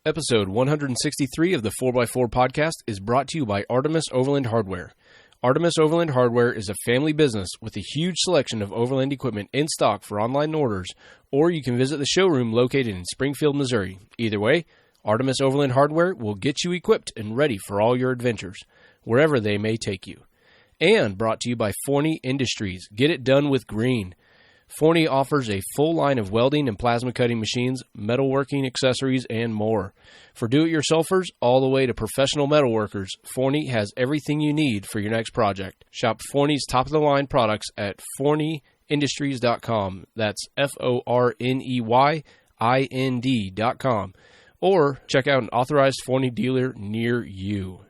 Episode 163 of the 4x4 podcast is brought to you by Artemis Overland Hardware. Artemis Overland Hardware is a family business with a huge selection of overland equipment in stock for online orders, or you can visit the showroom located in Springfield, Missouri. Either way, Artemis Overland Hardware will get you equipped and ready for all your adventures, wherever they may take you. And brought to you by Forney Industries Get It Done with Green. Forney offers a full line of welding and plasma cutting machines, metalworking accessories, and more. For do-it-yourselfers all the way to professional metalworkers, Forney has everything you need for your next project. Shop Forney's top-of-the-line products at ForneyIndustries.com. That's ForneyInd.com. Or check out an authorized Forney dealer near you.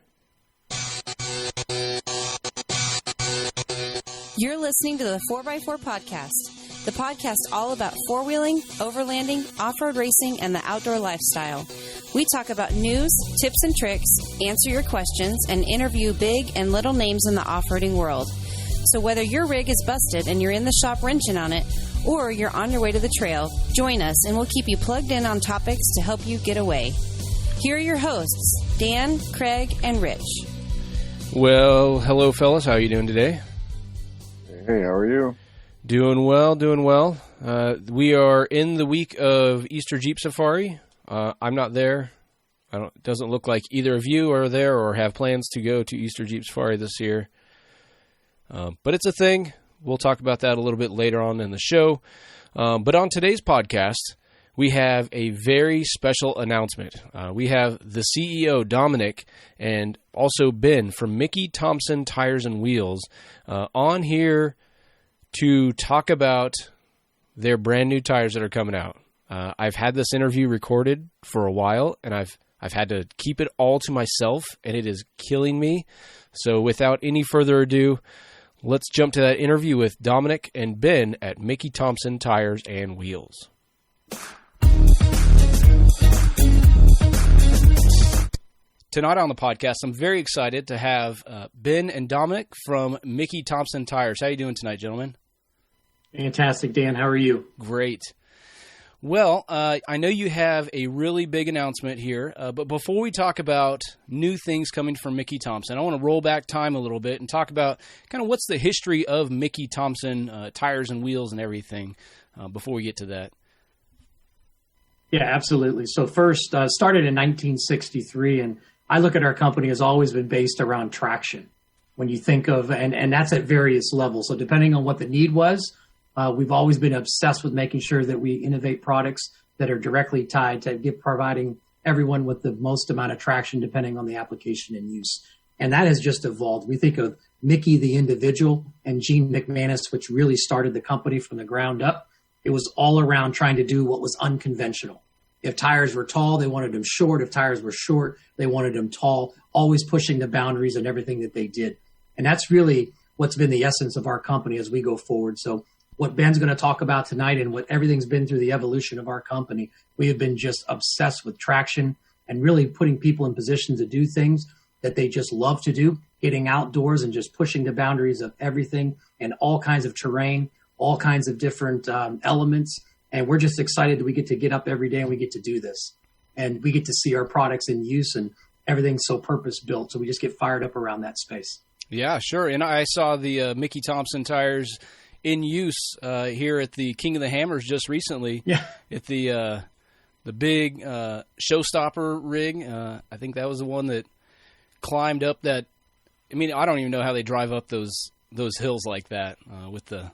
You're listening to the 4x4 podcast, the podcast all about four-wheeling, overlanding, off-road racing, and the outdoor lifestyle. We talk about news, tips and tricks, answer your questions, and interview big and little names in the off-roading world. So whether your rig is busted and you're in the shop wrenching on it, or you're on your way to the trail, join us and we'll keep you plugged in on topics to help you get away. Here are your hosts, Dan, Craig, and Rich. Well, hello, fellas. How are you doing today? Hey, how are you? Doing well, doing well. We are in the week of Easter Jeep Safari. I'm not there. It doesn't look like either of you are there or have plans to go to Easter Jeep Safari this year. But it's a thing. We'll talk about that a little bit later on in the show. But on today's podcast, we have a very special announcement. We have the CEO, Dominic, and also Ben from Mickey Thompson Tires and Wheels on here to talk about their brand new tires that are coming out. I've had this interview recorded for a while, and I've had to keep it all to myself, and it is killing me. So without any further ado, let's jump to that interview with Dominic and Ben at Mickey Thompson Tires and Wheels. Tonight on the podcast, I'm very excited to have Ben and Dominic from Mickey Thompson Tires. How are you doing tonight, gentlemen? Fantastic, Dan. How are you? Great. Well, I know you have a really big announcement here, but before we talk about new things coming from Mickey Thompson, I want to roll back time a little bit and talk about kind of what's the history of Mickey Thompson Tires and Wheels and everything before we get to that. Yeah, absolutely. So first, started in 1963, and I look at our company as always been based around traction. When you think of, and that's at various levels. So depending on what the need was, we've always been obsessed with making sure that we innovate products that are directly tied to providing everyone with the most amount of traction depending on the application and use. And that has just evolved. We think of Mickey, the individual, and Gene McManus, which really started the company from the ground up. It was all around trying to do what was unconventional. If tires were tall, they wanted them short. If tires were short, they wanted them tall, always pushing the boundaries in everything that they did. And that's really what's been the essence of our company as we go forward. So what Ben's going to talk about tonight and what everything's been through the evolution of our company, we have been just obsessed with traction and really putting people in position to do things that they just love to do, getting outdoors and just pushing the boundaries of everything and all kinds of terrain, all kinds of different elements. And we're just excited that we get up every day and we get to do this. And we get to see our products in use and everything's so purpose-built. So we just get fired up around that space. Yeah, sure. And I saw the Mickey Thompson tires in use here at the King of the Hammers just recently. Yeah. At the big showstopper rig. I think that was the one that climbed up that. I mean, I don't even know how they drive up those hills like that with the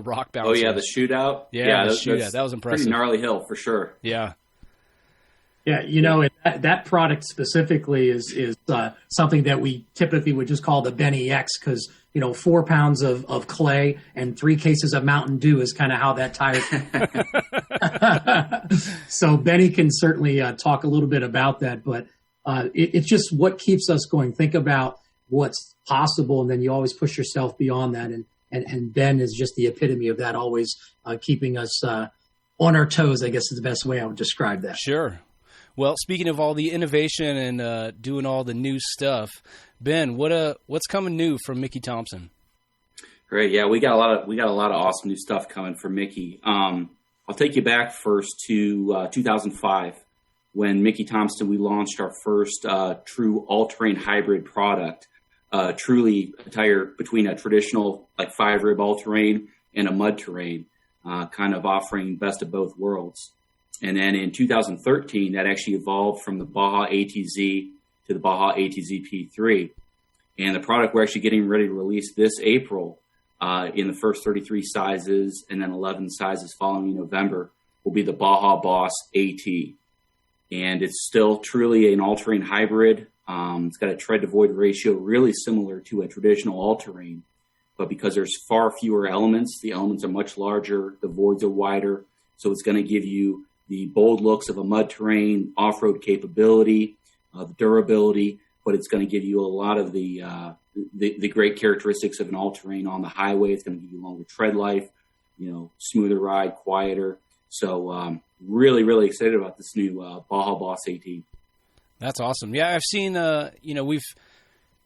rock bouncers. Oh yeah, the shootout. Yeah, the shootout. That was impressive. Pretty gnarly hill for sure. Yeah. Yeah, that product specifically is something that we typically would just call the Benny X because 4 pounds of clay and 3 cases of Mountain Dew is kind of how that tire. So Benny can certainly talk a little bit about that, but it's just what keeps us going. Think about what's possible, and then you always push yourself beyond that. And Ben is just the epitome of that, always keeping us on our toes, I guess is the best way I would describe that. Sure. Well, speaking of all the innovation and doing all the new stuff, Ben, what's coming new from Mickey Thompson? Great, yeah, we got a lot of awesome new stuff coming from Mickey. I'll take you back first to 2005. when Mickey Thompson, we launched our first true all-terrain hybrid product, truly a tire between a traditional like 5-rib all-terrain and a mud terrain, kind of offering best of both worlds. And then in 2013, that actually evolved from the Baja ATZ to the Baja ATZ P3. And the product we're actually getting ready to release this April in the first 33 sizes and then 11 sizes following in November will be the Baja Boss AT. And it's still truly an all-terrain hybrid. It's got a tread-to-void ratio really similar to a traditional all-terrain. But because there's far fewer elements, the elements are much larger, the voids are wider. So it's going to give you the bold looks of a mud terrain, off-road capability, the durability, but it's going to give you a lot of the great characteristics of an all-terrain on the highway. It's going to give you longer tread life, smoother ride, quieter. So really, really excited about this new Baja Boss AT. That's awesome. Yeah, I've seen, we've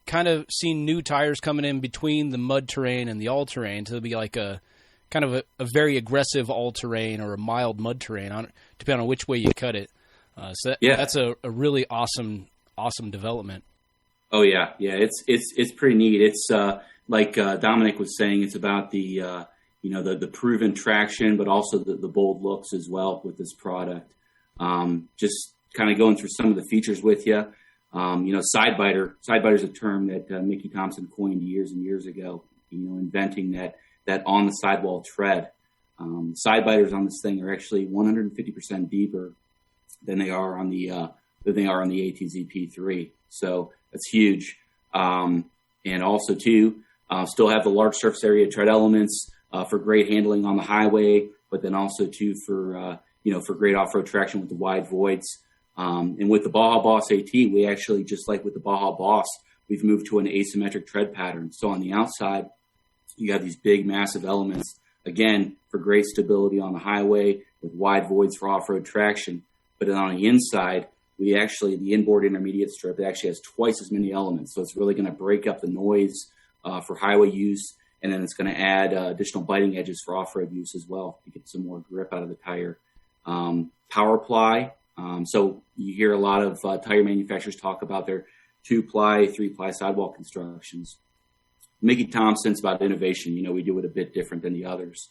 kind of seen new tires coming in between the mud terrain and the all-terrain to be like a kind of a very aggressive all-terrain or a mild mud terrain, depending on which way you cut it. That's a really awesome development. Oh yeah, it's pretty neat. It's like Dominic was saying, it's about the proven traction, but also the bold looks as well with this product. Just kind of going through some of the features with you. Sidebiter is a term that Mickey Thompson coined years and years ago. Inventing that on the sidewall tread. Sidebiters on this thing are actually 150% deeper than they are on the ATZ P3. So that's huge. And also too, still have the large surface area tread elements for great handling on the highway, but then also too for great off-road traction with the wide voids. And with the Baja Boss AT, we actually, just like with the Baja Boss, we've moved to an asymmetric tread pattern. So on the outside, you have these big, massive elements, again, for great stability on the highway with wide voids for off-road traction. But then on the inside, the inboard intermediate strip, it actually has twice as many elements. So it's really going to break up the noise for highway use. And then it's going to add additional biting edges for off-road use as well to get some more grip out of the tire. Power ply. So you hear a lot of tire manufacturers talk about their 2-ply, 3-ply sidewall constructions. Mickey Thompson's about innovation. We do it a bit different than the others.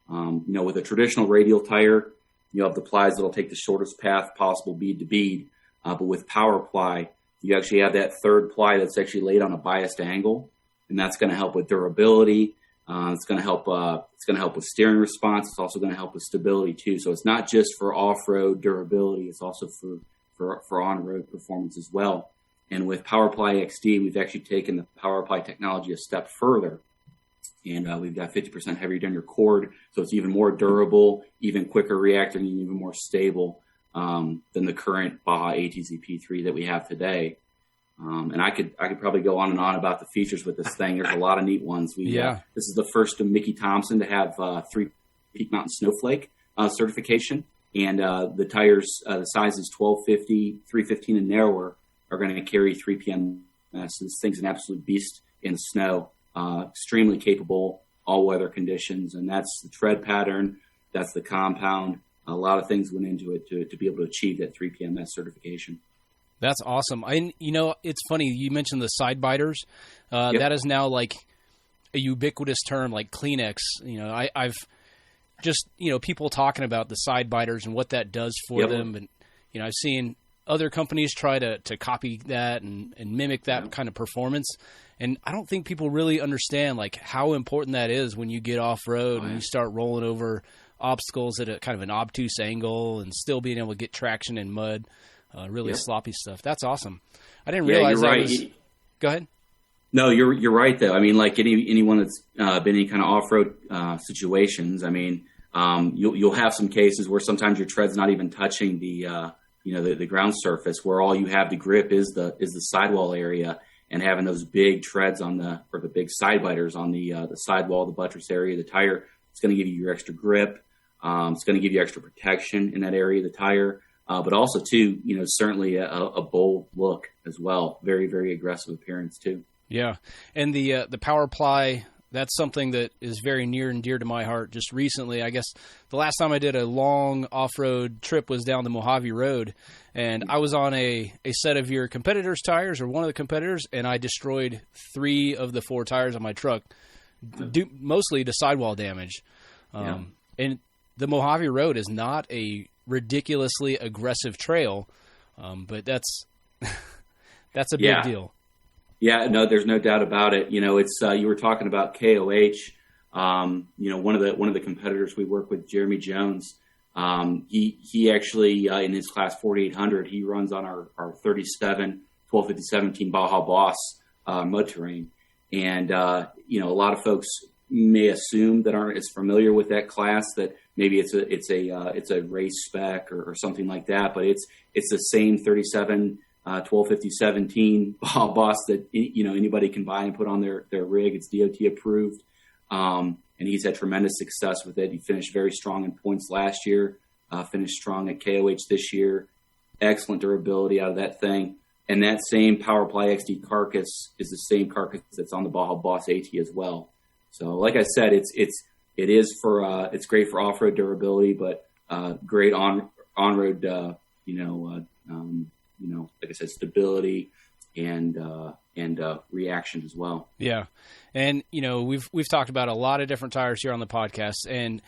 With a traditional radial tire, you have the plies that'll take the shortest path possible bead to bead. But with power ply, you actually have that third ply that's actually laid on a biased angle, and that's going to help with durability. It's going to help with steering response. It's also going to help with stability too. So it's not just for off-road durability. It's also for on-road performance as well. And with PowerPly XD, we've actually taken the PowerPly technology a step further. And we've got 50% heavier tender cord. So it's even more durable, even quicker reacting, and even more stable than the current Baja ATZ P3 that we have today. And I could probably go on and on about the features with this thing. There's a lot of neat ones. This is the first of Mickey Thompson to have 3 Peak Mountain Snowflake certification. And the tires, the sizes 1250, 315 and narrower, are going to carry 3 PMS. So this thing's an absolute beast in the snow, extremely capable, all weather conditions. And that's the tread pattern. That's the compound. A lot of things went into it to be able to achieve that 3 PMS certification. That's awesome. It's funny. You mentioned the side biters. Yep. That is now like a ubiquitous term, like Kleenex. I've just, people talking about the side biters and what that does for them. And, I've seen other companies try to copy that and mimic that kind of performance. And I don't think people really understand like how important that is when you get off road and you start rolling over obstacles at a kind of an obtuse angle and still being able to get traction in mud. Really sloppy stuff. That's awesome. I didn't realize you're right. Go ahead. No, you're right though. I mean, like anyone that's been in any kind of off-road situations, I mean, you'll have some cases where sometimes your tread's not even touching the ground surface, where all you have to grip is the sidewall area, and having those big treads the big side biters on the sidewall, the buttress area, the tire, it's going to give you your extra grip. It's going to give you extra protection in that area of the tire. But also too, certainly a bold look as well. Very, very aggressive appearance too. Yeah. And the power ply, that's something that is very near and dear to my heart. Just recently, I guess the last time I did a long off-road trip was down the Mojave Road, and I was on a set of your competitors' tires, or one of the competitors, and I destroyed 3 of the 4 tires on my truck, due mostly to sidewall damage. And the Mojave Road is not a ridiculously aggressive trail, but that's a big deal. Yeah, no, there's no doubt about it. It's you were talking about KOH. One of the competitors we work with, Jeremy Jones. He actually in his class 4800, he runs on our 37 1250 17 Baja Boss mud terrain, and a lot of folks may assume that aren't as familiar with that class that maybe it's a race spec or something like that, but it's the same 37 1250 17 Boss that anybody can buy and put on their rig. It's DOT approved, and he's had tremendous success with it. He finished very strong in points last year, finished strong at KOH this year. Excellent durability out of that thing, and that same PowerPly XD carcass is the same carcass that's on the Baja Boss AT as well. So, like I said, it's great for off-road durability, but great on-road like I said, stability and reaction as well. Yeah. And, we've talked about a lot of different tires here on the podcast, and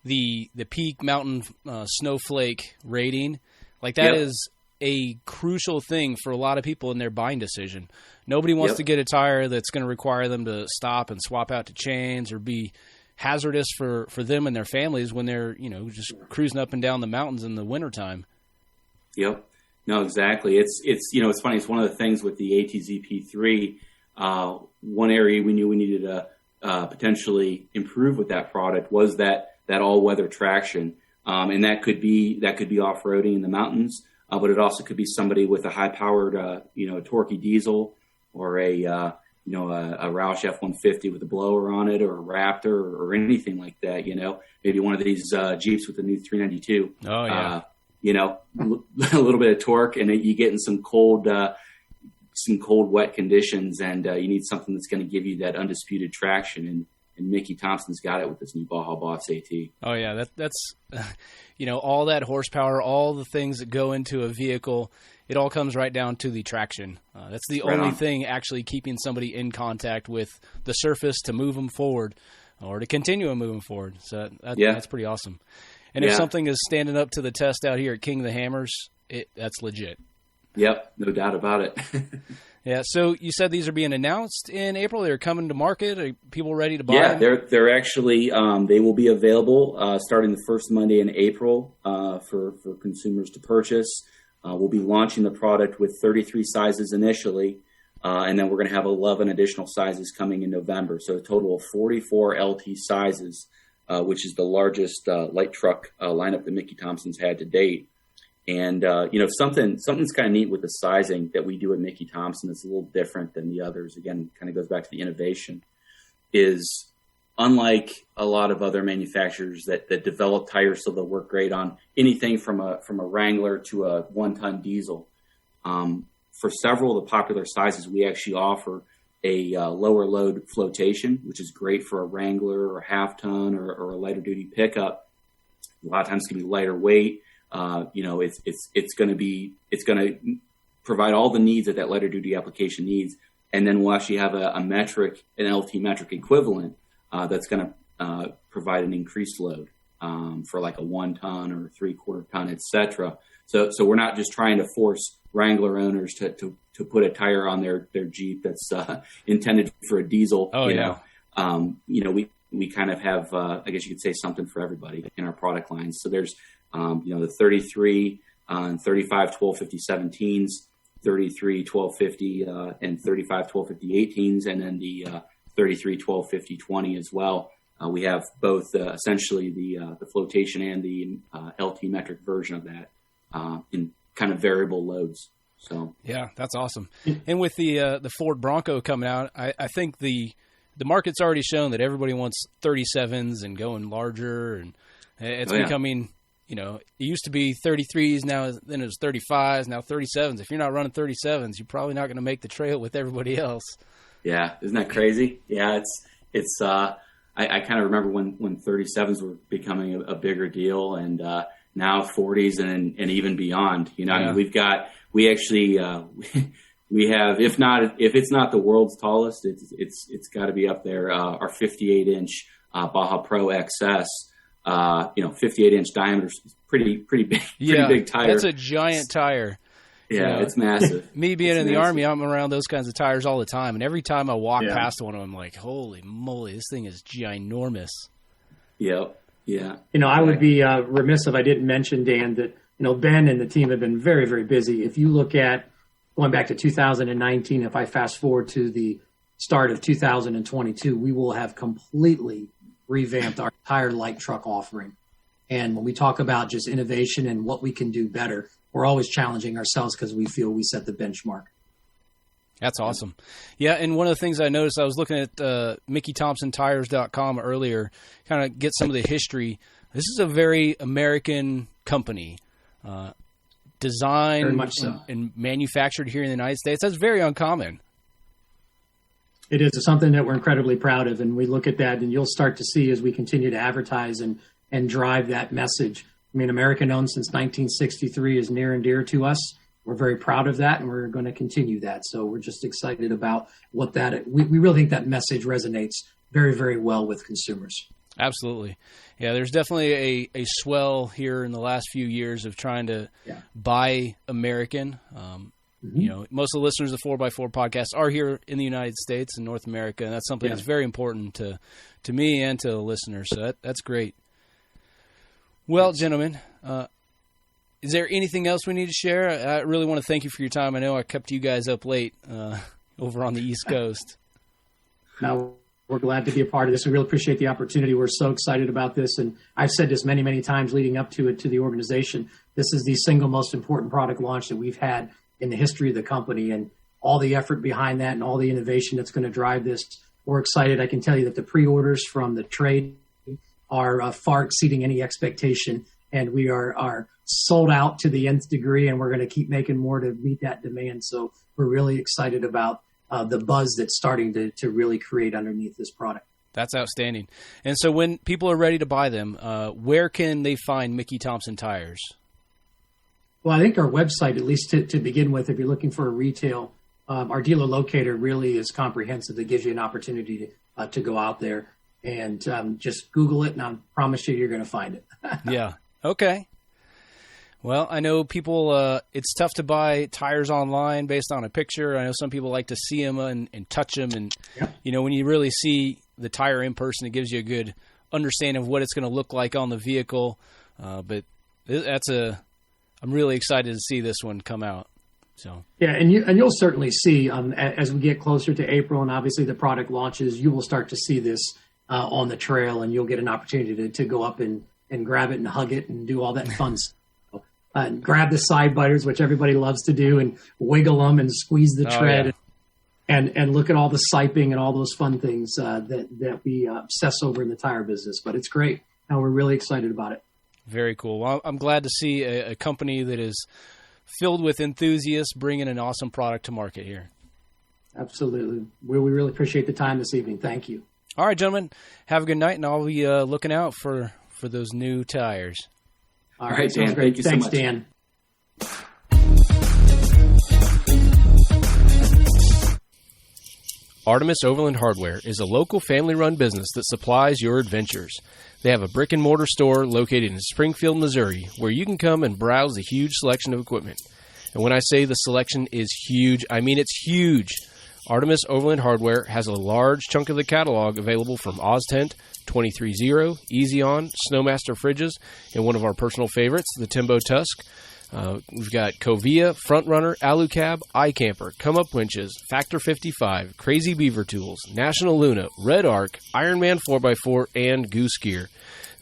the Peak Mountain Snowflake rating, like that is a crucial thing for a lot of people in their buying decision. Nobody wants to get a tire that's going to require them to stop and swap out to chains or be hazardous for them and their families when they're, just cruising up and down the mountains in the wintertime. Yep. No, exactly. It's funny. It's one of the things with the ATZ-P3. One area we knew we needed to potentially improve with that product was that all-weather traction, and that could be off-roading in the mountains, but it also could be somebody with a high-powered, torquey diesel, or a Roush F-150 with a blower on it, or a Raptor, or anything like that. Maybe one of these Jeeps with the new 392. Oh yeah. A little bit of torque, and you get in some cold, wet conditions, and you need something that's going to give you that undisputed traction. And Mickey Thompson's got it with this new Baja Boss AT. Oh yeah, that's all that horsepower, all the things that go into a vehicle. It all comes right down to the traction. That's the only thing actually keeping somebody in contact with the surface to move them forward, or to continue moving forward. So that's pretty awesome. And if something is standing up to the test out here at King of the Hammers, that's legit. Yep, no doubt about it. Yeah, so you said these are being announced in April. They're coming to market. Are people ready to buy them? Yeah, they're actually they will be available starting the first Monday in April for consumers to purchase. We'll be launching the product with 33 sizes initially, and then we're going to have 11 additional sizes coming in November. So a total of 44 LT sizes. Which is the largest light truck lineup that Mickey Thompson's had to date. And, something's kind of neat with the sizing that we do at Mickey Thompson that's a little different than the others. Again, kind of goes back to the innovation, is unlike a lot of other manufacturers that develop tires so they'll work great on anything from a Wrangler to a 1-ton diesel. For several of the popular sizes, we actually offer a lower load flotation, which is great for a Wrangler or a half-ton or a lighter duty pickup. A lot of times it can be lighter weight. It's going to provide all the needs that lighter duty application needs. And then we'll actually have an LT metric equivalent that's going to provide an increased load for like a 1-ton or 3/4 ton, etc. So we're not just trying to force Wrangler owners to put a tire on their Jeep that's intended for a diesel. We kind of have, I guess you could say, something for everybody in our product lines. So there's, the 33 and 35 1250 17s, 33 1250 and 35 1250 18s, and then the 33 1250 20 as well. We have both essentially the flotation and the LT metric version of that in kind of variable loads. So yeah, that's awesome. And with the Ford Bronco coming out, I think the market's already shown that everybody wants 37s and going larger, and it's becoming, it used to be 33s, then it was 35s, now 37s. If you're not running 37s, you're probably not going to make the trail with everybody else. Yeah, isn't that crazy? Yeah, it's I kind of remember when 37s were becoming a bigger deal, and now 40s and even beyond. You know, I mean, we actually we have, if it's not the world's tallest, it's got to be up there. Our 58-inch Baja Pro XS, 58-inch diameter, pretty big, big tire. That's a giant tire. Yeah, it's massive. Me being in the Army, I'm around those kinds of tires all the time, and every time I walk past one of them, I'm like, holy moly, this thing is ginormous. Yep. Yeah. I would be remiss if I didn't mention, Dan, that Ben and the team have been very, very busy. If you look at going back to 2019, if I fast forward to the start of 2022, we will have completely revamped our entire light truck offering. And when we talk about just innovation and what we can do better, we're always challenging ourselves because we feel we set the benchmark. That's awesome. Yeah, and one of the things I noticed, I was looking at MickeyThompsonTires.com earlier, kind of get some of the history. This is a very American company, designed very much so. and manufactured here in the United States. That's very uncommon. It is something that we're incredibly proud of, and we look at that, and you'll start to see as we continue to advertise and drive that message. I mean, American-owned since 1963 is near and dear to us. We're very proud of that, and we're going to continue that. So we're just excited about what we really think that message resonates very, very well with consumers. Absolutely. Yeah, there's definitely a swell here in the last few years of trying to buy American. Most of the listeners of the 4x4 podcast are here in the United States and North America, and that's something that's very important to me and to the listeners. So that's great. Well, gentlemen, is there anything else we need to share? I really want to thank you for your time. I know I kept you guys up late over on the East Coast. No, we're glad to be a part of this. We really appreciate the opportunity. We're so excited about this. And I've said this many, many times leading up to it, to the organization. This is the single most important product launch that we've had in the history of the company, and all the effort behind that and all the innovation that's going to drive this. We're excited. I can tell you that the pre-orders from the trade are far exceeding any expectation, and we are sold out to the nth degree, and we're going to keep making more to meet that demand. So we're really excited about the buzz that's starting to really create underneath this product. That's outstanding. And so when people are ready to buy them, where can they find Mickey Thompson Tires? Well, I think our website, at least to begin with, if you're looking for a retail, our dealer locator really is comprehensive. It gives you an opportunity to go out there and just Google it, and I promise you're going to find it. Yeah. Okay. Well, I know people, it's tough to buy tires online based on a picture. I know some people like to see them and touch them. And, when you really see the tire in person, it gives you a good understanding of what it's going to look like on the vehicle. But I'm really excited to see this one come out. So and you'll certainly see as we get closer to April, and obviously the product launches, you will start to see this on the trail, and you'll get an opportunity to go up and grab it and hug it and do all that fun stuff. And grab the side biters, which everybody loves to do, and wiggle them and squeeze the tread, and look at all the siping and all those fun things that we obsess over in the tire business. But it's great, and we're really excited about it. Very cool. Well, I'm glad to see a company that is filled with enthusiasts bringing an awesome product to market here. Absolutely. We really appreciate the time this evening. Thank you. All right, gentlemen. Have a good night, and I'll be looking out for those new tires. All right, Dan. Great. Thanks, so much. Dan. Artemis Overland Hardware is a local family-run business that supplies your adventures. They have a brick-and-mortar store located in Springfield, Missouri, where you can come and browse the huge selection of equipment. And when I say the selection is huge, I mean it's huge. Artemis Overland Hardware has a large chunk of the catalog available from OzTent, 23-0, Easy On, Snowmaster fridges, and one of our personal favorites, the Timbo Tusk. We've got Covia, Frontrunner, Alucab, iCamper, Come Up Winches, Factor 55, Crazy Beaver Tools, National Luna, Red Arc, Ironman 4x4, and Goose Gear.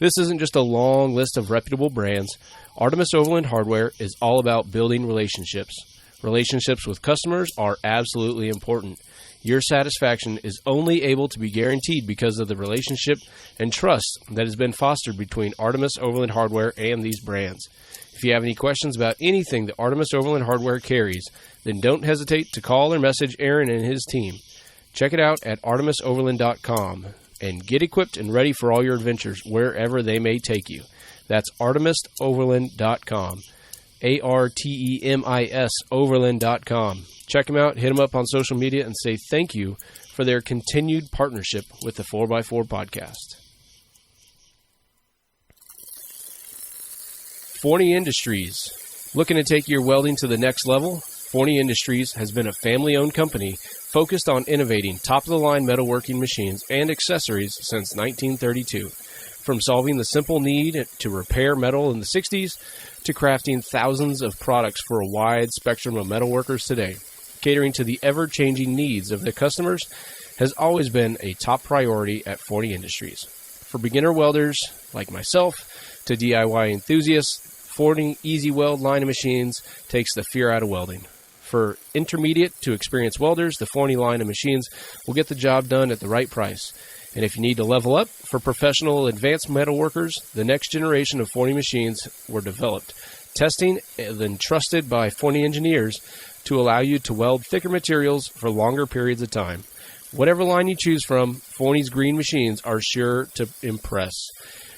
This isn't just a long list of reputable brands. Artemis Overland Hardware is all about building relationships. Relationships with customers are absolutely important. Your satisfaction is only able to be guaranteed because of the relationship and trust that has been fostered between Artemis Overland Hardware and these brands. If you have any questions about anything that Artemis Overland Hardware carries, then don't hesitate to call or message Aaron and his team. Check it out at artemisoverland.com and get equipped and ready for all your adventures wherever they may take you. That's artemisoverland.com. ARTEMIS overland.com. Check them out, hit them up on social media, and say thank you for their continued partnership with the 4x4 podcast. Forney Industries. Looking to take your welding to the next level? Forney Industries has been a family-owned company focused on innovating top-of-the-line metalworking machines and accessories since 1932. From solving the simple need to repair metal in the 60s to crafting thousands of products for a wide spectrum of metalworkers today, catering to the ever-changing needs of the customers has always been a top priority at Forney Industries. For beginner welders like myself to DIY enthusiasts, Forney Easy Weld line of machines takes the fear out of welding. For intermediate to experienced welders, the Forney line of machines will get the job done at the right price. And if you need to level up, for professional advanced metalworkers, the next generation of Forney machines were developed, testing and then trusted by Forney engineers to allow you to weld thicker materials for longer periods of time. Whatever line you choose from, Forney's green machines are sure to impress.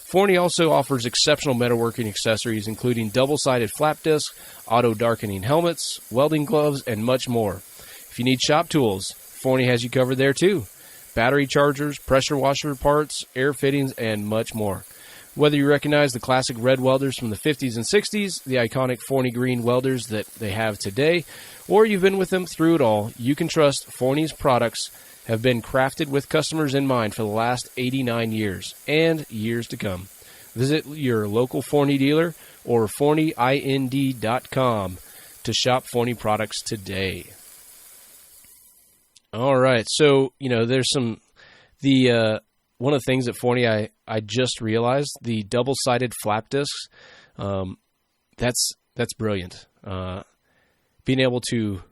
Forney also offers exceptional metalworking accessories, including double-sided flap discs, auto-darkening helmets, welding gloves, and much more. If you need shop tools, Forney has you covered there too. Battery chargers, pressure washer parts, air fittings, and much more. Whether you recognize the classic red welders from the 50s and 60s, the iconic Forney green welders that they have today, or you've been with them through it all, you can trust Forney's products have been crafted with customers in mind for the last 89 years and years to come. Visit your local Forney dealer or ForneyIND.com to shop Forney products today. All right, so there's one of the things at Forney I just realized, the double-sided flap discs. That's brilliant. Being able to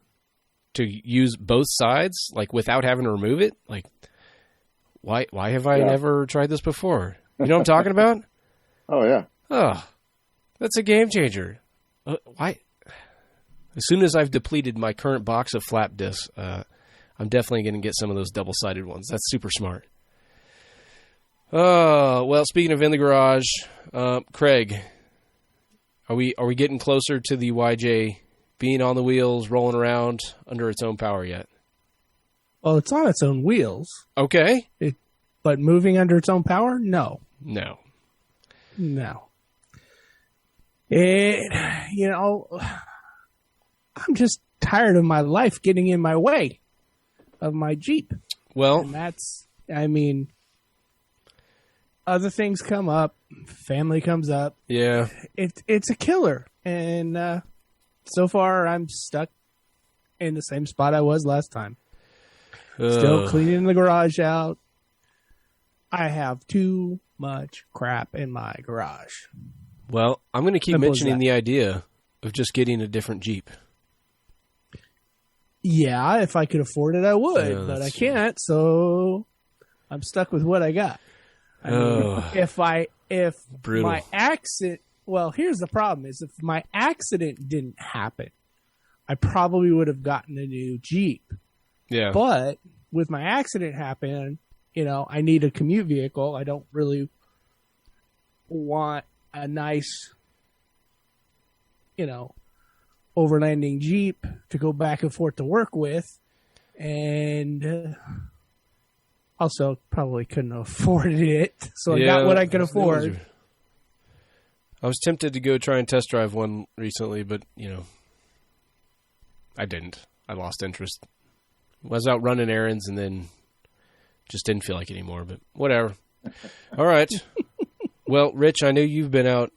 use both sides, like without having to remove it, like why have I never tried this before? You know what I'm talking about? Oh yeah. Oh, that's a game changer. Why? As soon as I've depleted my current box of flap discs, I'm definitely going to get some of those double-sided ones. That's super smart. Oh, well, speaking of in the garage, Craig, are we getting closer to the YJ being on the wheels, rolling around under its own power yet? Well, it's on its own wheels. Okay. But moving under its own power? No. No. I'm just tired of my life getting in my way of my Jeep. Well, and other things come up, family comes up. Yeah. It's a killer. And so far, I'm stuck in the same spot I was last time. Still cleaning the garage out. I have too much crap in my garage. Well, I'm going to keep Simple mentioning the idea of just getting a different Jeep. Yeah, if I could afford it, I would, but I can't, so I'm stuck with what I got. I mean, if Brutal. My accident, well, here's the problem is if my accident didn't happen, I probably would have gotten a new Jeep. Yeah. But with my accident happening, I need a commute vehicle. I don't really want a nice, overlanding Jeep to go back and forth to work with. And also probably couldn't afford it. So I got what I could afford. I was tempted to go try and test drive one recently, but, I didn't. I lost interest. Was out running errands and then just didn't feel like it anymore, but whatever. All right. Well, Rich, I know you've been out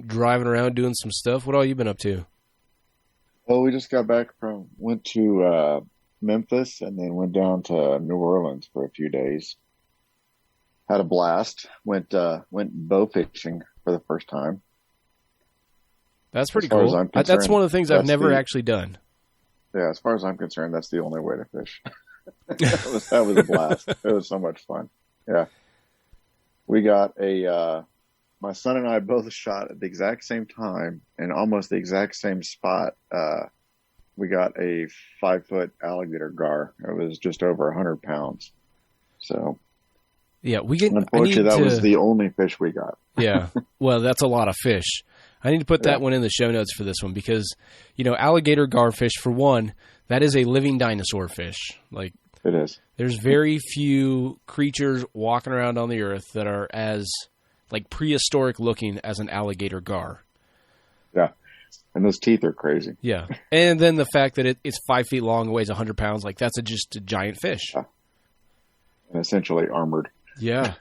driving around doing some stuff. What all you been up to? Well, we just got back went to Memphis and then went down to New Orleans for a few days. Had a blast. Went bow fishing for the first time. That's pretty cool. That's one of the things I've never actually done. Yeah, as far as I'm concerned, that's the only way to fish. That was a blast. It was so much fun. Yeah. We got my son and I both shot at the exact same time and almost the exact same spot, we got a 5-foot alligator gar. It was just over 100 pounds. So Yeah, unfortunately, that was the only fish we got. Yeah, well, that's a lot of fish. I need to put that one in the show notes for this one because, alligator garfish, for one, that is a living dinosaur fish. Like, it is. There's very few creatures walking around on the earth that are as, like, prehistoric looking as an alligator gar. Yeah, and those teeth are crazy. Yeah, and then the fact that it's 5 feet long, weighs 100 pounds, like, that's just a giant fish. Yeah. And essentially armored. Yeah.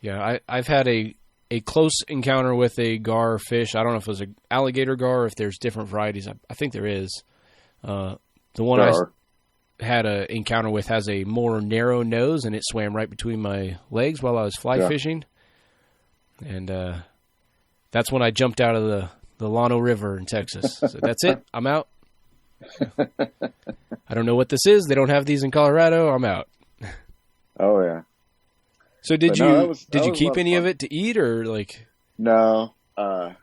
Yeah, I've had a close encounter with a gar fish. I don't know if it was an alligator gar or if there's different varieties. I think there is. The one I had an encounter with has a more narrow nose, and it swam right between my legs while I was fly fishing. And that's when I jumped out of the Llano River in Texas. So that's it. I'm out. I don't know what this is. They don't have these in Colorado. I'm out. Oh, yeah. So did you keep any of it to eat or like? No, no.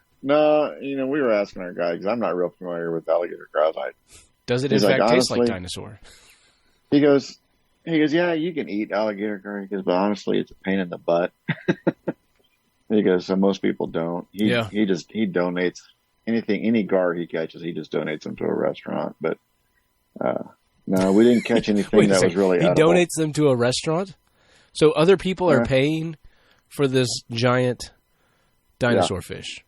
We were asking our guy because I'm not real familiar with alligator gars. Does it in fact taste like dinosaur? He goes, yeah, you can eat alligator gar. He goes, but honestly, it's a pain in the butt. He goes, so most people don't. He donates any gar he catches. He just donates them to a restaurant. But no, we didn't catch anything that was really edible. He donates them to a restaurant. So other people are paying for this giant dinosaur fish.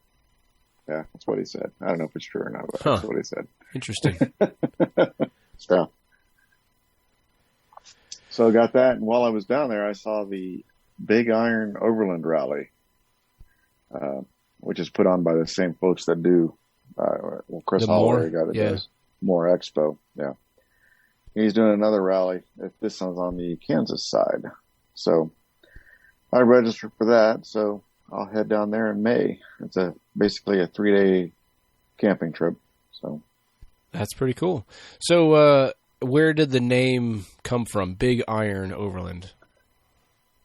Yeah, that's what he said. I don't know if it's true or not, but that's what he said. Interesting. So I got that, and while I was down there, I saw the Big Iron Overland Rally, which is put on by the same folks that do, Chris Holloway, guy that does More Expo. Yeah. He's doing another rally. This one's on the Kansas side. So I registered for that, so I'll head down there in May. It's basically a 3-day camping trip. So that's pretty cool. So where did the name come from? Big Iron Overland.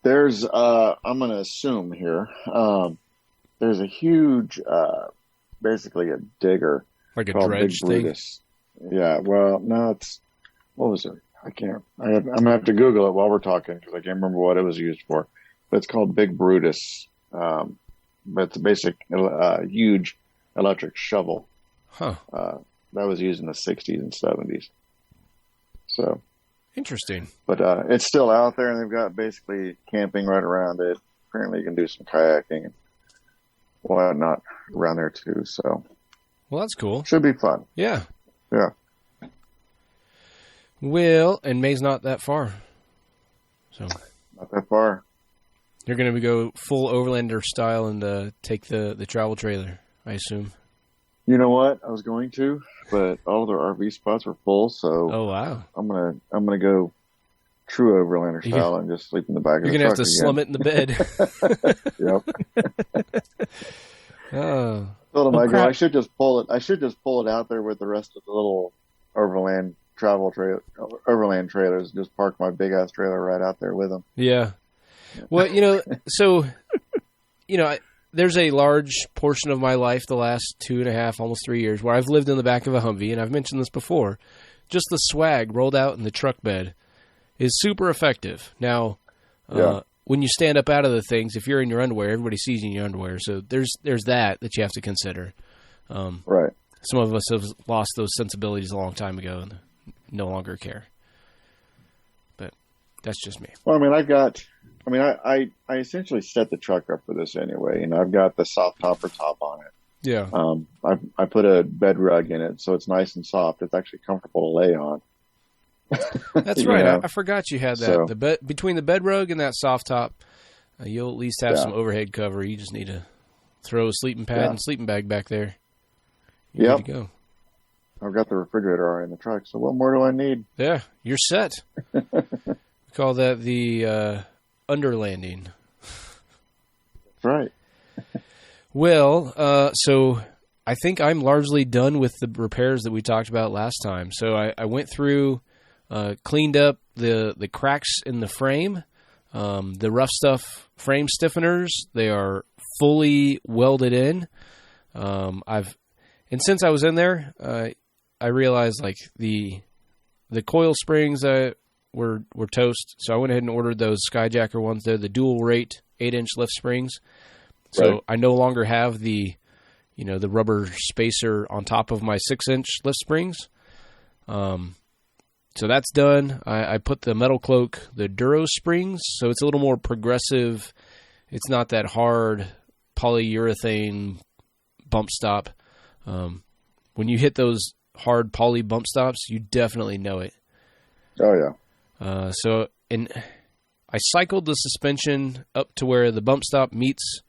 There's I'm going to assume here. There's a huge, basically a digger, like a dredge thing. Yeah. Well, no, what was it? I'm going to have to Google it while we're talking because I can't remember what it was used for. But it's called Big Brutus. But it's a basic, huge electric shovel. Huh. That was used in the 60s and 70s. So. Interesting. But it's still out there, and they've got basically camping right around it. Apparently you can do some kayaking and whatnot around there too. So. Well, that's cool. Should be fun. Yeah. Yeah. Well, and May's not that far. So not that far. You're going to go full Overlander style and take the travel trailer, I assume. You know what? I was going to, but all of their RV spots were full, so oh wow, I'm gonna go true Overlander style and just sleep in the back of the truck. You're gonna have to slum it in the bed. Yep. Oh. Told him I should just pull it out there with the rest of the little Overland trailers. Just park my big ass trailer right out there with them. Yeah. Well, so there's a large portion of my life, the last 2.5, almost 3 years, where I've lived in the back of a Humvee, and I've mentioned this before. Just the swag rolled out in the truck bed is super effective. Now, when you stand up out of the things, if you're in your underwear, everybody sees you in your underwear. So there's that you have to consider. Right. Some of us have lost those sensibilities a long time ago and no longer care. But that's just me. Well, I essentially set the truck up for this anyway. I've got the soft topper top on it. Yeah. I put a bed rug in it, so it's nice and soft. It's actually comfortable to lay on. That's right. I forgot you had that. So, between the bed rug and that soft top, you'll at least have some overhead cover. You just need to throw a sleeping pad and sleeping bag back there. You're ready to go. I've got the refrigerator already in the truck, so what more do I need? Yeah, you're set. We call that the underlanding. That's right. Well, so I think I'm largely done with the repairs that we talked about last time. So I went through, cleaned up the cracks in the frame, the rough stuff frame stiffeners. They are fully welded in. And since I was in there, I realized like the coil springs were toast, so I went ahead and ordered those Skyjacker ones. They're the dual rate 8-inch lift springs. So Right. I no longer have the rubber spacer on top of my 6-inch lift springs. So that's done. I put the Metal Cloak, the Duro springs, so it's a little more progressive. It's not that hard polyurethane bump stop. When you hit those hard poly bump stops, you definitely know it. Oh yeah. And I cycled the suspension up to where the bump stop meets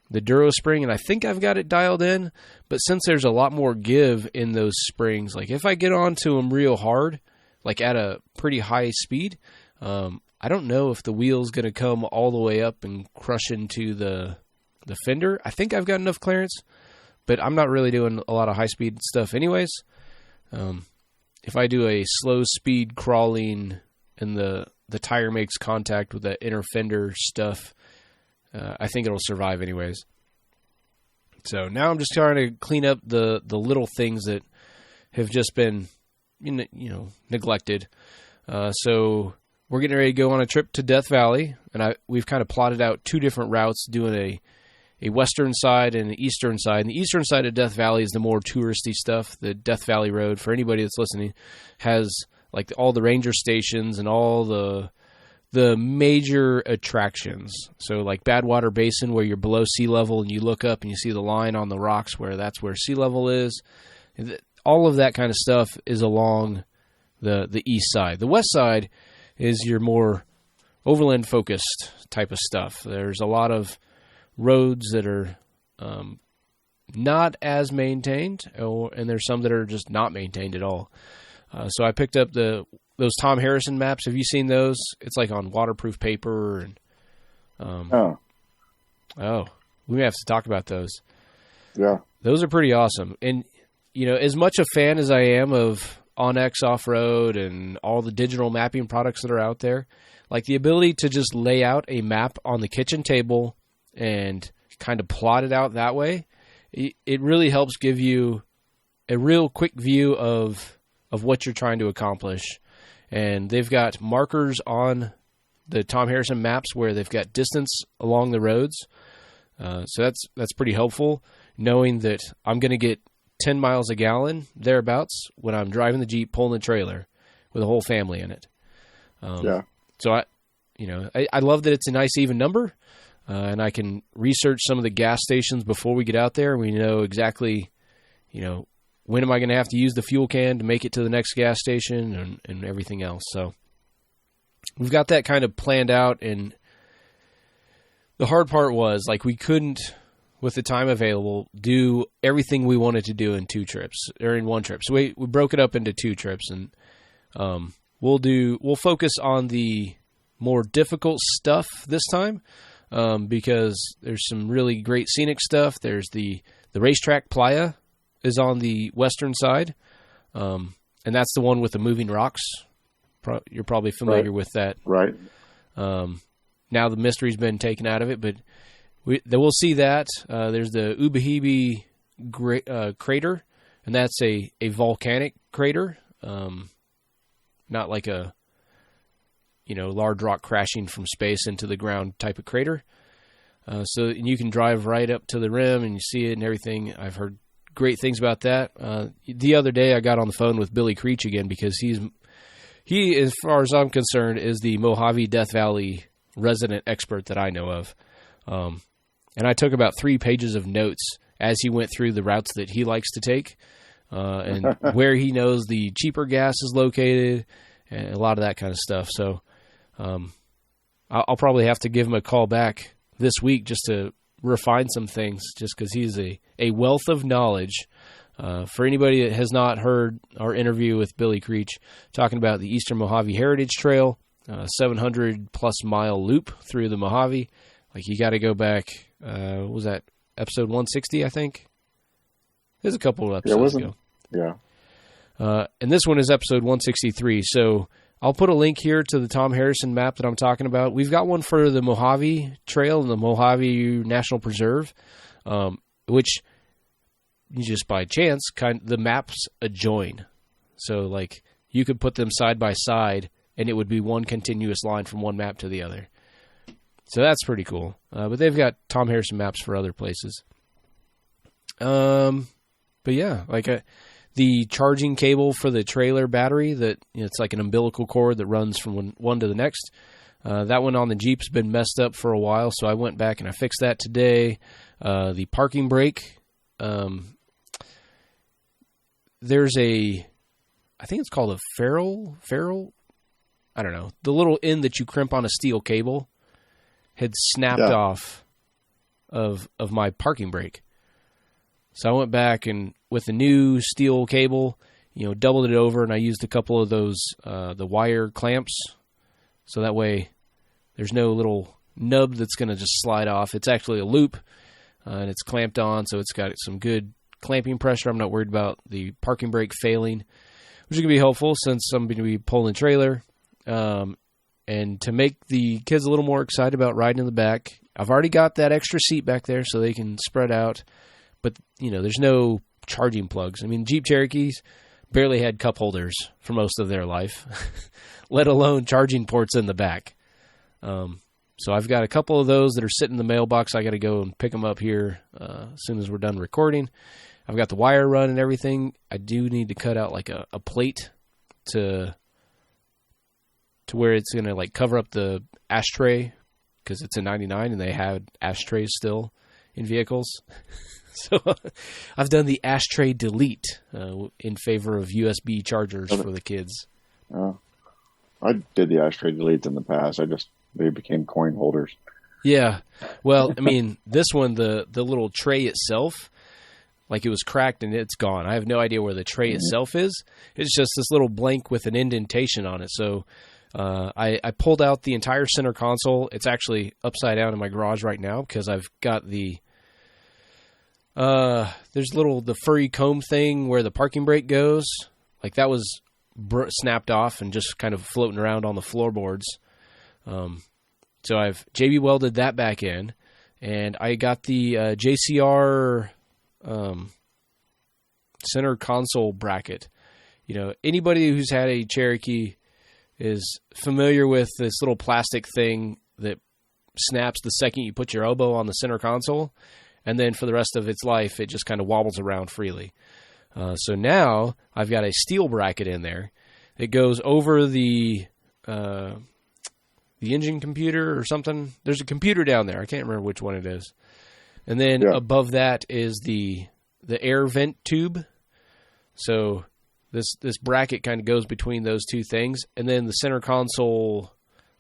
the Duro spring, and I think I've got it dialed in. But since there's a lot more give in those springs, like if I get onto them real hard, like at a pretty high speed, I don't know if the wheel's going to come all the way up and crush into the fender. I think I've got enough clearance, but I'm not really doing a lot of high speed stuff anyways. If I do a slow speed crawling and the tire makes contact with that inner fender stuff, I think it'll survive anyways. So now I'm just trying to clean up the little things that have just been, neglected. So we're getting ready to go on a trip to Death Valley, and we've kind of plotted out two different routes, doing a western side and an eastern side. And the eastern side of Death Valley is the more touristy stuff. The Death Valley Road, for anybody that's listening, has like all the ranger stations and all the major attractions. So like Badwater Basin, where you're below sea level and you look up and you see the line on the rocks where that's where sea level is. All of that kind of stuff is along the east side. The west side is your more overland focused type of stuff. There's a lot of roads that are not as maintained, and there's some that are just not maintained at all. So I picked up those Tom Harrison maps. Have you seen those? It's like on waterproof paper. And we may have to talk about those. Yeah, those are pretty awesome. And as much a fan as I am of OnX Off-Road and all the digital mapping products that are out there, like the ability to just lay out a map on the kitchen table and kind of plot it out that way, it really helps give you a real quick view of what you're trying to accomplish. And they've got markers on the Tom Harrison maps where they've got distance along the roads. So that's pretty helpful, knowing that I'm going to get 10 miles a gallon, thereabouts, when I'm driving the Jeep, pulling the trailer with a whole family in it. So I love that it's a nice even number, and I can research some of the gas stations before we get out there, and we know exactly, when am I going to have to use the fuel can to make it to the next gas station and everything else. So we've got that kind of planned out, and the hard part was, like, we couldn't, with the time available, do everything we wanted to do in one trip. So we broke it up into 2 trips, and we'll focus on the more difficult stuff this time, because there's some really great scenic stuff. There's the racetrack Playa is on the western side, and that's the one with the moving rocks. You're probably familiar with that. Right. Now the mystery's been taken out of it, but we'll see that. There's the Ubahibi crater, and that's a volcanic crater, not like a large rock crashing from space into the ground type of crater. And you can drive right up to the rim and you see it and everything. I've heard great things about that. The other day I got on the phone with Billy Creech again, because he, as far as I'm concerned, is the Mojave Death Valley resident expert that I know of. And I took about 3 pages of notes as he went through the routes that he likes to take, and where he knows the cheaper gas is located, and a lot of that kind of stuff. So I'll probably have to give him a call back this week just to refine some things, just because he's a wealth of knowledge. For anybody that has not heard our interview with Billy Creech talking about the Eastern Mojave Heritage Trail, 700-plus mile loop through the Mojave, like, you got to go back. What was that, episode 160, I think? There's a couple of episodes ago. Yeah. And this one is episode 163. So I'll put a link here to the Tom Harrison map that I'm talking about. We've got one for the Mojave Trail and the Mojave National Preserve, which, just by chance, the maps adjoin. So like you could put them side by side and it would be one continuous line from one map to the other. So that's pretty cool. But they've got Tom Harrison maps for other places. But yeah, like the charging cable for the trailer battery that it's like an umbilical cord that runs from one to the next. That one on the Jeep's been messed up for a while, so I went back and I fixed that today. The parking brake, there's I think it's called a ferrule. I don't know. The little end that you crimp on a steel cable had snapped off of my parking brake. So I went back and with the new steel cable, doubled it over, and I used a couple of those the wire clamps, so that way there's no little nub that's going to just slide off. It's actually a loop, and it's clamped on, so it's got some good clamping pressure. I'm not worried about the parking brake failing, which is going to be helpful since I'm going to be pulling the trailer. And to make the kids a little more excited about riding in the back, I've already got that extra seat back there so they can spread out. But, there's no charging plugs. I mean, Jeep Cherokees barely had cup holders for most of their life, let alone charging ports in the back. So I've got a couple of those that are sitting in the mailbox. I got to go and pick them up here as soon as we're done recording. I've got the wire run and everything. I do need to cut out like a plate to where it's going to like cover up the ashtray because it's a 99 and they have ashtrays still in vehicles. So I've done the ashtray delete in favor of USB chargers for the kids. I did the ashtray deletes in the past. They became coin holders. Yeah. Well, I mean, this one, the little tray itself, like it was cracked and it's gone. I have no idea where the tray itself is. It's just this little blank with an indentation on it. So I pulled out the entire center console. It's actually upside down in my garage right now because I've got the there's the furry comb thing where the parking brake goes. Like that was snapped off and just kind of floating around on the floorboards. So I've JB welded that back in, and I got the JCR center console bracket. Anybody who's had a Cherokee is familiar with this little plastic thing that snaps the second you put your elbow on the center console, and then for the rest of its life, it just kind of wobbles around freely. So now I've got a steel bracket in there. It goes over the engine computer or something. There's a computer down there. I can't remember which one it is. And then above that is the air vent tube. So this bracket kind of goes between those two things. And then the center console,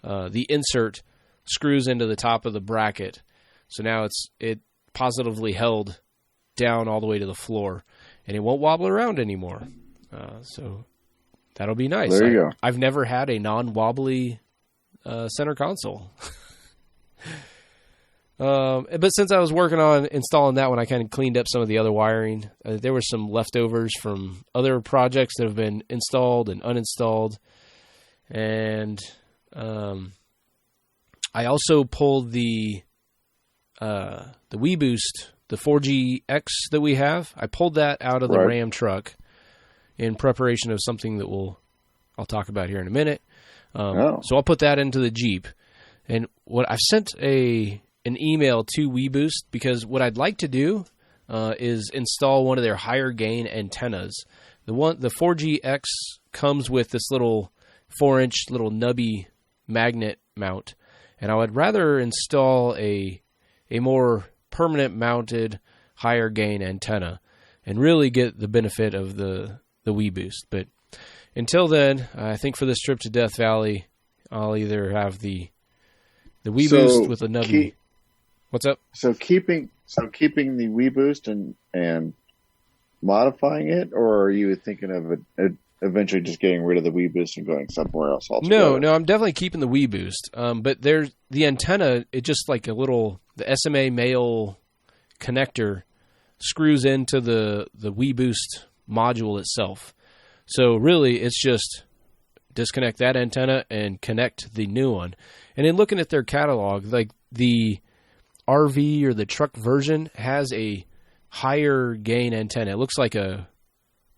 the insert screws into the top of the bracket. So now it positively held down all the way to the floor, and it won't wobble around anymore. So that'll be nice. There you go. I've never had a non-wobbly center console. But since I was working on installing that one, I kind of cleaned up some of the other wiring. There were some leftovers from other projects that have been installed and uninstalled. And I also pulled the WeBoost, the 4GX that we have. I pulled that out of the Ram truck in preparation of something that I'll talk about here in a minute. So I'll put that into the Jeep. And what I've sent an email to WeBoost because what I'd like to do is install one of their higher gain antennas. The 4GX comes with this little 4-inch little nubby magnet mount, and I would rather install a more permanent mounted higher gain antenna and really get the benefit of the WeBoost. But until then, I think for this trip to Death Valley, I'll either have the WeBoost with a nubby. What's up? So keeping the WeBoost and modifying it, or are you thinking of it eventually just getting rid of the WeBoost and going somewhere else altogether? No, I'm definitely keeping the WeBoost. But there's the antenna. It just like the SMA male connector screws into the WeBoost module itself. So really, it's just disconnect that antenna and connect the new one. And in looking at their catalog, like the RV or the truck version has a higher gain antenna. It looks like one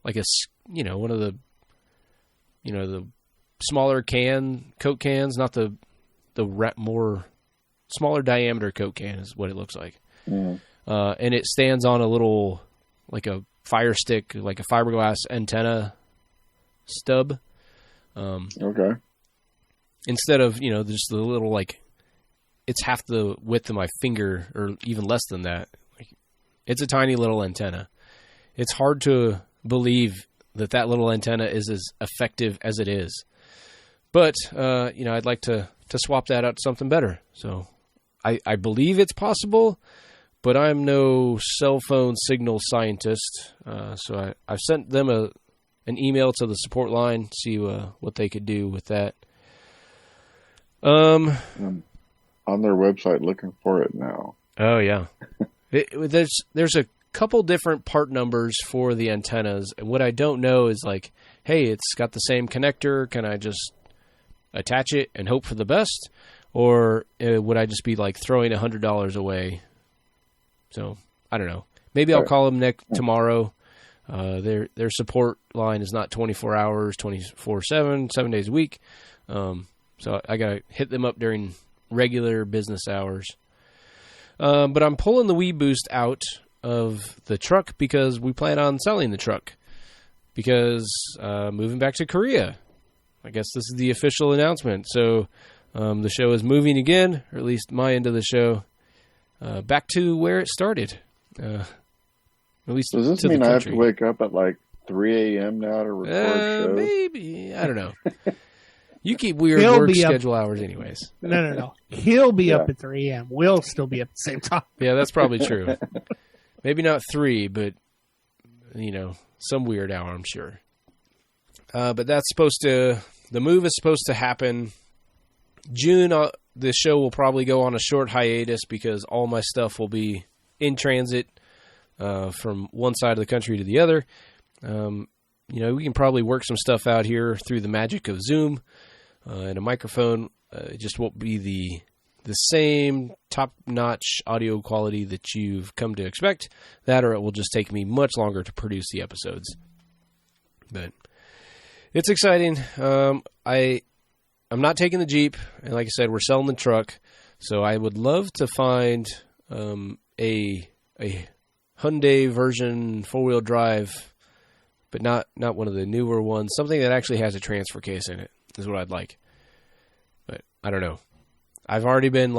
of the the smaller Coke cans, not the more smaller diameter Coke can is what it looks like. Mm. And it stands on a little, like a fire stick, like a fiberglass antenna stub. Okay. Instead of, just the little, like, it's half the width of my finger or even less than that. Like, it's a tiny little antenna. It's hard to believe that little antenna is as effective as it is. But, I'd like to swap that out to something better. So I believe it's possible, but I'm no cell phone signal scientist. So I've sent them an email to the support line, see what they could do with that. I'm on their website looking for it now. Oh, yeah. There's a couple different part numbers for the antennas. And what I don't know is like, hey, it's got the same connector. Can I just attach it and hope for the best? Or would I just be like throwing $100 away? So I don't know. Maybe I'll call them tomorrow. Their support line is not 24 hours, 24/7, 7 days a week. So I got to hit them up during regular business hours. But I'm pulling the Wii Boost out of the truck because we plan on selling the truck. Because moving back to Korea. I guess this is the official announcement. So the show is moving again, or at least my end of the show, back to where it started. At least does this mean I have to wake up at like 3 a.m. now to record shows? Maybe. I don't know. You keep weird work schedule hours anyways. No. He'll be up at 3 a.m. We'll still be up at the same time. Yeah, that's probably true. Maybe not 3, but, some weird hour, I'm sure. But the move is supposed to happen June. The show will probably go on a short hiatus because all my stuff will be in transit from one side of the country to the other. We can probably work some stuff out here through the magic of Zoom and a microphone. It just won't be the same top-notch audio quality that you've come to expect. That, or it will just take me much longer to produce the episodes. But it's exciting. I'm not taking the Jeep, and like I said, we're selling the truck. So I would love to find a Hyundai version 4-wheel drive, but not one of the newer ones. Something that actually has a transfer case in it is what I'd like. But I don't know. I've already been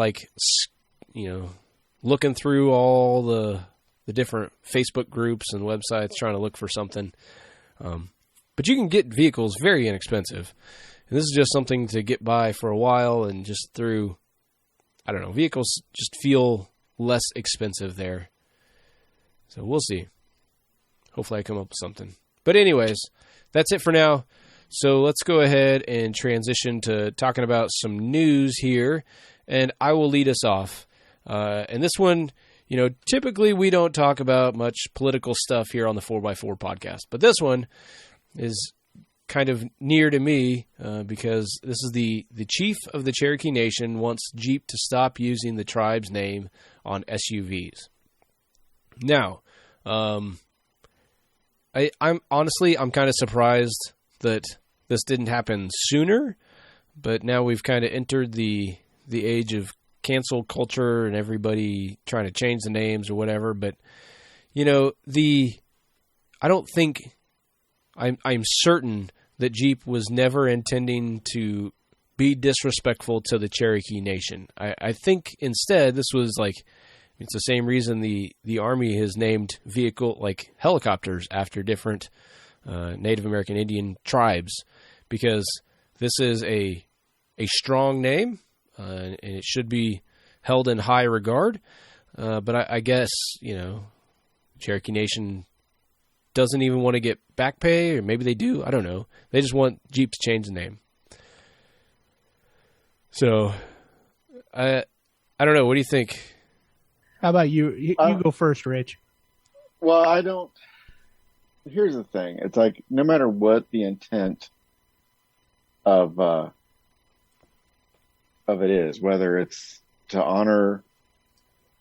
looking through all the different Facebook groups and websites trying to look for something. But you can get vehicles very inexpensive. And this is just something to get by for a while and just through, I don't know, vehicles just feel less expensive there. So we'll see. Hopefully I come up with something. But anyways, that's it for now. So let's go ahead and transition to talking about some news here. And I will lead us off. And this one, typically we don't talk about much political stuff here on the 4x4 podcast. But this one is kind of near to me because this is the chief of the Cherokee Nation wants Jeep to stop using the tribe's name on SUVs. Now, I'm kind of surprised that this didn't happen sooner, but now we've kind of entered the age of cancel culture and everybody trying to change the names or whatever. But I'm certain that Jeep was never intending to be disrespectful to the Cherokee Nation. I think instead this was it's the same reason the Army has named helicopters after different Native American Indian tribes, because this is a strong name and it should be held in high regard. But I guess, Cherokee Nation doesn't even want to get back pay, or maybe they do. I don't know. They just want Jeep to change the name. So, I don't know. What do you think? How about you? You go first, Rich. Well, here's the thing. It's like, no matter what the intent of it is, whether it's to honor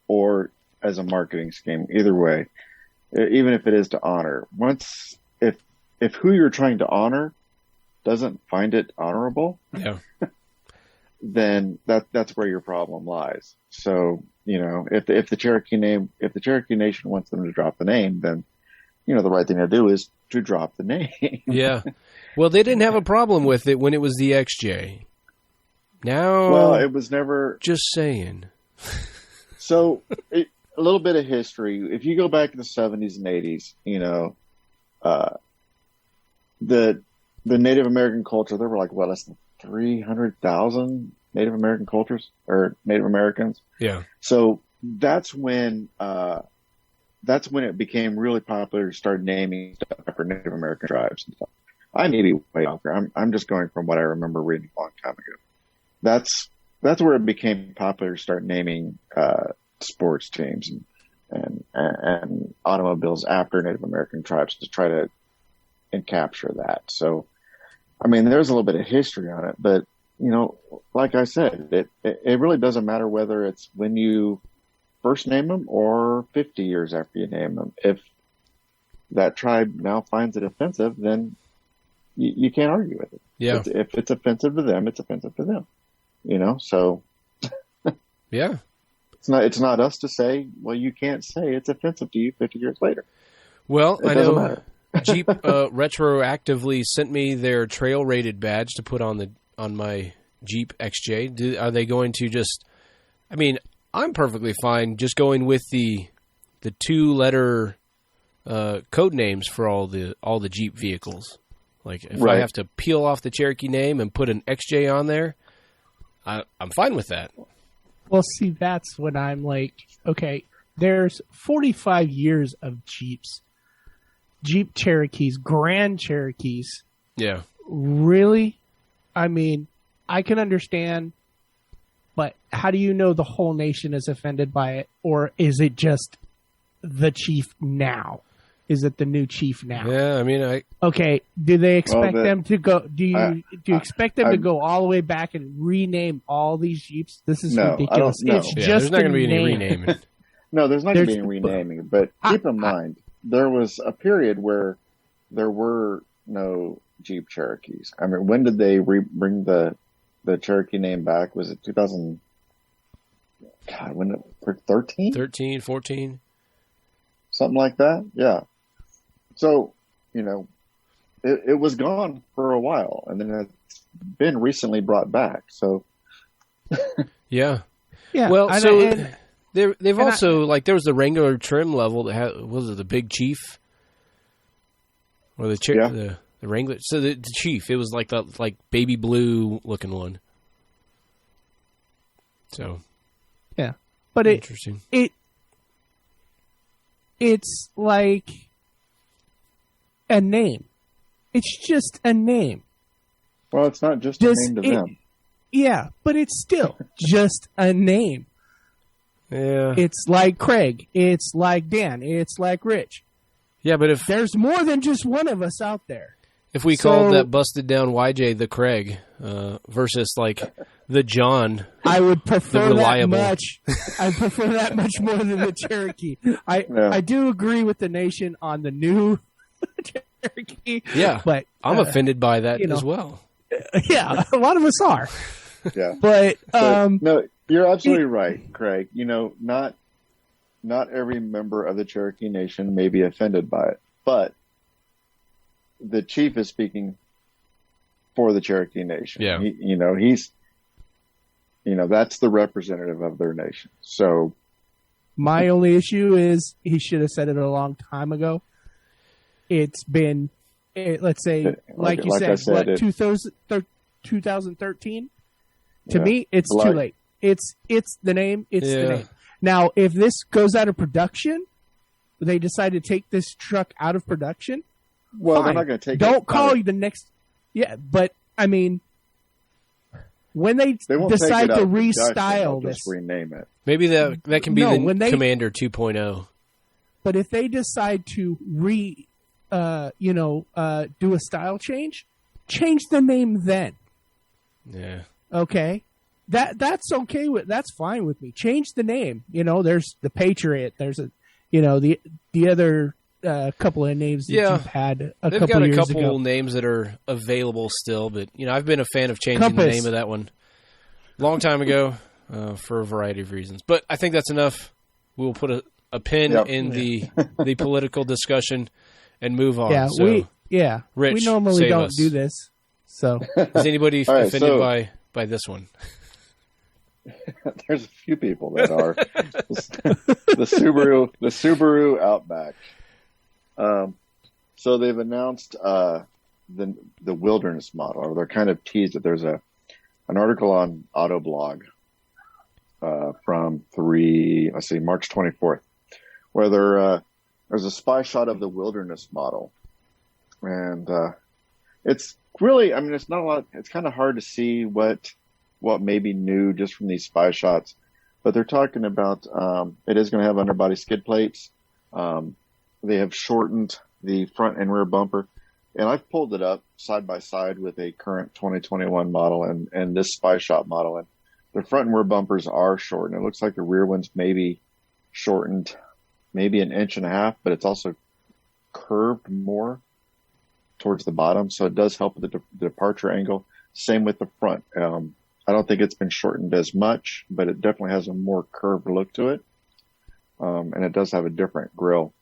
or as a marketing scheme, either way, even if it is to honor, if who you're trying to honor doesn't find it honorable, Yeah. then that's where your problem lies. So, if the Cherokee Nation wants them to drop the name, then, the right thing to do is to drop the name. Yeah. Well, they didn't have a problem with it when it was the XJ. Now, Well, it was never. Just saying. So, a little bit of history. If you go back to the 70s and 80s, the Native American culture, there were like, less than 300,000 Native American cultures or Native Americans. Yeah. So that's when it became really popular to start naming stuff after Native American tribes and stuff. I may be way off here. I'm just going from what I remember reading a long time ago. That's where it became popular to start naming sports teams and automobiles after Native American tribes to try to and capture that. So, I mean, there's a little bit of history on it, but like I said, it really doesn't matter whether it's when you first name them or 50 years after you name them. If that tribe now finds it offensive, then you can't argue with it. Yeah. If it's offensive to them, it's offensive to them. So Yeah. it's not us to say, well, you can't say it's offensive to you 50 years later. Well, It I doesn't know matter. Jeep retroactively sent me their trail rated badge to put on my Jeep XJ. Are they going to just? I mean, I'm perfectly fine just going with the 2-letter code names for all the Jeep vehicles. Like if I have to peel off the Cherokee name and put an XJ on there, I'm fine with that. Well, see, that's when I'm like, okay, there's 45 years of Jeeps. Jeep Cherokees, Grand Cherokees. Yeah. Really? I mean, I can understand, but how do you know the whole nation is offended by it? Or is it just the chief now? Is it the new chief now? Yeah, I mean, Okay, do they expect Well, them to go? Do you expect them to go all the way back and rename all these Jeeps? This is No, ridiculous. I don't know. It's yeah, just there's not going to be any name. renaming. No, there's not going to There's- be any renaming, but keep in mind, there was a period where there were no Jeep Cherokees. I mean, when did they bring the Cherokee name back? Was it 2000? God, when 13? 13, 14. Something like that? Yeah. So, it was gone for a while, and then it's been recently brought back. So, Yeah. Yeah. Well, I- so and- they've also there was the Wrangler trim level that had, was it the Big Chief or the Wrangler? So the Chief, it was like the baby blue looking one. So yeah, but interesting. it's like a name. It's just a name. well, it's not just a name to them. Yeah, but it's still just a name. Yeah. It's like Craig. It's like Dan. It's like Rich. Yeah, but if There's more than just one of us out there. we called that busted down YJ the Craig versus like the John, I would prefer The that reliable. much. I prefer that much more than the Cherokee. I do agree with the nation on the new Cherokee. yeah, But I'm offended by that you know. as well. yeah, a lot of us are. Yeah. But No, you're absolutely right, Craig. Not every member of the Cherokee Nation may be offended by it, but the chief is speaking for the Cherokee Nation. Yeah. He's that's the representative of their nation. So, my only issue is he should have said it a long time ago. It's been, let's say, like you I said, said, 2013? To Yeah. me, it's too late. It's the name. It's the Yeah. name. Now, if this goes out of production, they decide to take this truck out of production. well, fine. they're not going to take. Don't it call out you the next. Yeah, but I mean, when they They won't decide take it out to of production, restyle they'll this, just rename it. Maybe that can be No, the when they- Commander 2.0. but if they decide to do a style change the name then. Yeah. Okay. That's okay that's fine with me. Change the name. There's the Patriot. There's the other a couple of names that Yeah. you've had a They've couple got a years couple ago. names that are available still, but I've been a fan of changing the Compass. name of that one long time ago for a variety of reasons. But I think that's enough. We'll put a pin in the political discussion and move on. Yeah, So, Rich, we normally save don't us. do this. So Is anybody All right, offended by this one? There's a few people that are. the Subaru Outback. So they've announced the wilderness model, or they're kind of teased it. There's an article on Autoblog from March 24th, where there's a spy shot of the wilderness model, and it's really, it's not a lot. It's kind of hard to see what may be new just from these spy shots, but they're talking about it is going to have underbody skid plates. They have shortened the front and rear bumper, and I've pulled it up side by side with a current 2021 model and this spy shot model, and the front and rear bumpers are shortened. It looks like the rear one's maybe shortened maybe 1.5 inches, but it's also curved more towards the bottom, so it does help with the departure angle. Same with the front. I don't think it's been shortened as much, but it definitely has a more curved look to it. And it does have a different grille.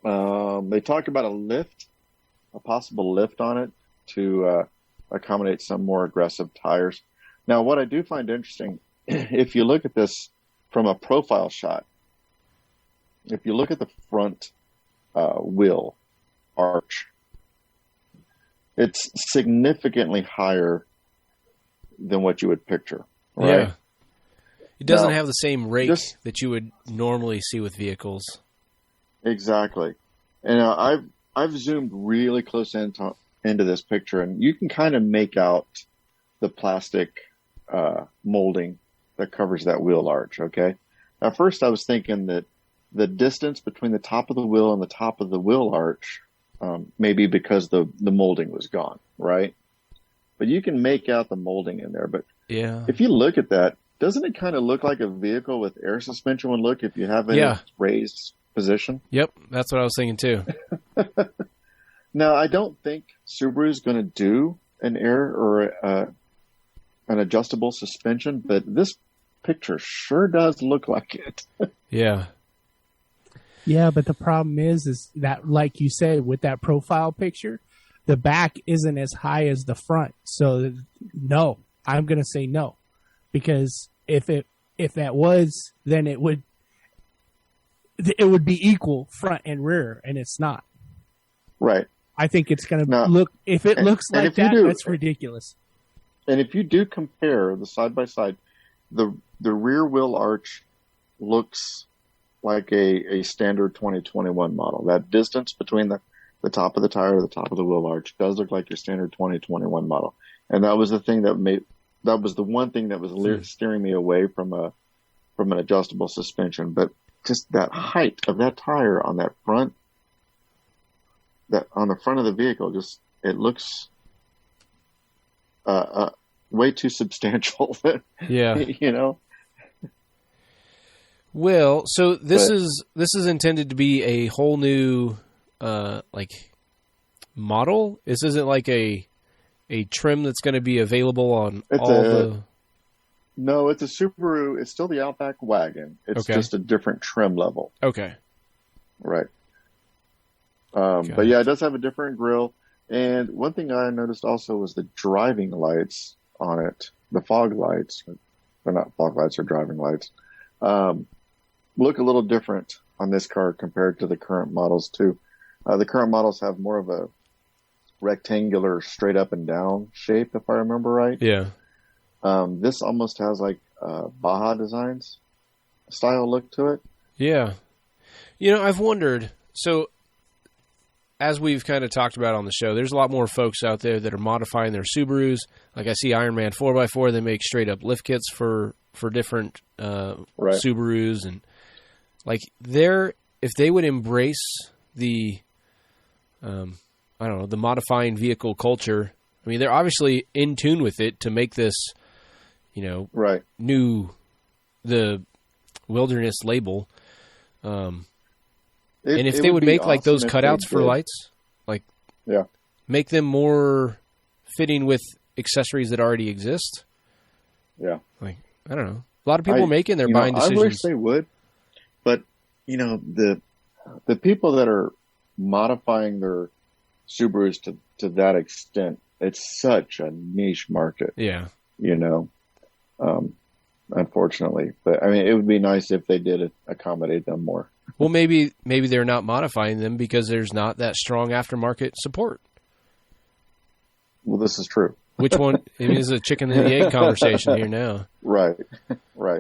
They talk about a possible lift on it to accommodate some more aggressive tires. Now, what I do find interesting, if you look at this from a profile shot, if you look at the front wheel arch, it's significantly higher than what you would picture, right? Yeah. It doesn't Now, have the same rake that you would normally see with vehicles. Exactly. And I've zoomed really close into this picture, and you can kind of make out the plastic molding that covers that wheel arch, okay? At first I was thinking that the distance between the top of the wheel and the top of the wheel arch, maybe because the molding was gone, right? But you can make out the molding in there. But Yeah. if you look at that, doesn't it kind of look like a vehicle with air suspension would look if you have it in a raised position? Yep, that's what I was thinking too. Now, I don't think Subaru's going to do an air or an adjustable suspension, but this picture sure does look like it. Yeah. yeah, but the problem is that, like you said, with that profile picture, the back isn't as high as the front. So no, I'm going to say no, because if that was, then it would be equal front and rear, and it's not. Right. I think it's going to look, if it looks like that, that's ridiculous. And if you do compare the side by side, the rear wheel arch looks like a standard 2021 model. That distance between the top of the tire to the top of the wheel arch does look like your standard 2021 model. And that was the thing that was the one thing that was steering me away from an adjustable suspension. But just that height of that tire on that front, that on the front of the vehicle, just, it looks, way too substantial. Yeah. You know? Well, so this is intended to be a whole new model. This isn't like a trim that's going to be available on No, it's a Subaru. It's still the Outback wagon. It's just a different trim level. Okay. Right. But yeah, it does have a different grille. And one thing I noticed also was the driving lights on it. The fog lights. They're not fog lights, they're driving lights. Look a little different on this car compared to the current models too. The current models have more of a rectangular straight up and down shape, if I remember right. Yeah. This almost has like Baja Designs style look to it. Yeah. I've wondered, so as we've kind of talked about on the show, there's a lot more folks out there that are modifying their Subarus. Like I see Iron Man 4x4, they make straight up lift kits for different Subarus. And like if they would embrace the, the modifying vehicle culture, I mean, they're obviously in tune with it to make this, the wilderness label. And if they would make like those cutouts for lights, like make them more fitting with accessories that already exist. Yeah. Like, I don't know. A lot of people are making their buying decisions. I wish they would, but the people that are modifying their Subarus to that extent, it's such a niche market. Yeah. Unfortunately, but I mean, it would be nice if they did accommodate them more. Well, maybe they're not modifying them because there's not that strong aftermarket support. Well, this is true. Which one? I mean, this is a chicken and the egg conversation here now. Right.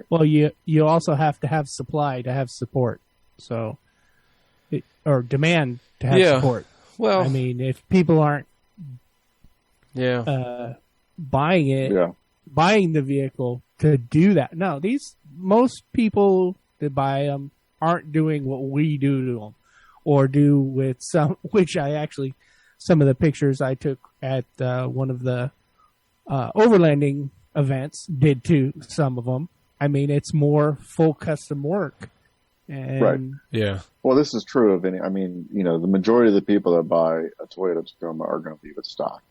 Well, you also have to have supply to have support, or demand to have support. Well, I mean, if people aren't buying it, buying the vehicle to do that. No, most people that buy them aren't doing what we do to them, or do with some. Which some of the pictures I took at one of the overlanding events did to some of them. I mean, it's more full custom work. And right. Yeah. Well, this is true of any. I mean, the majority of the people that buy a Toyota Tacoma are going to leave it stock.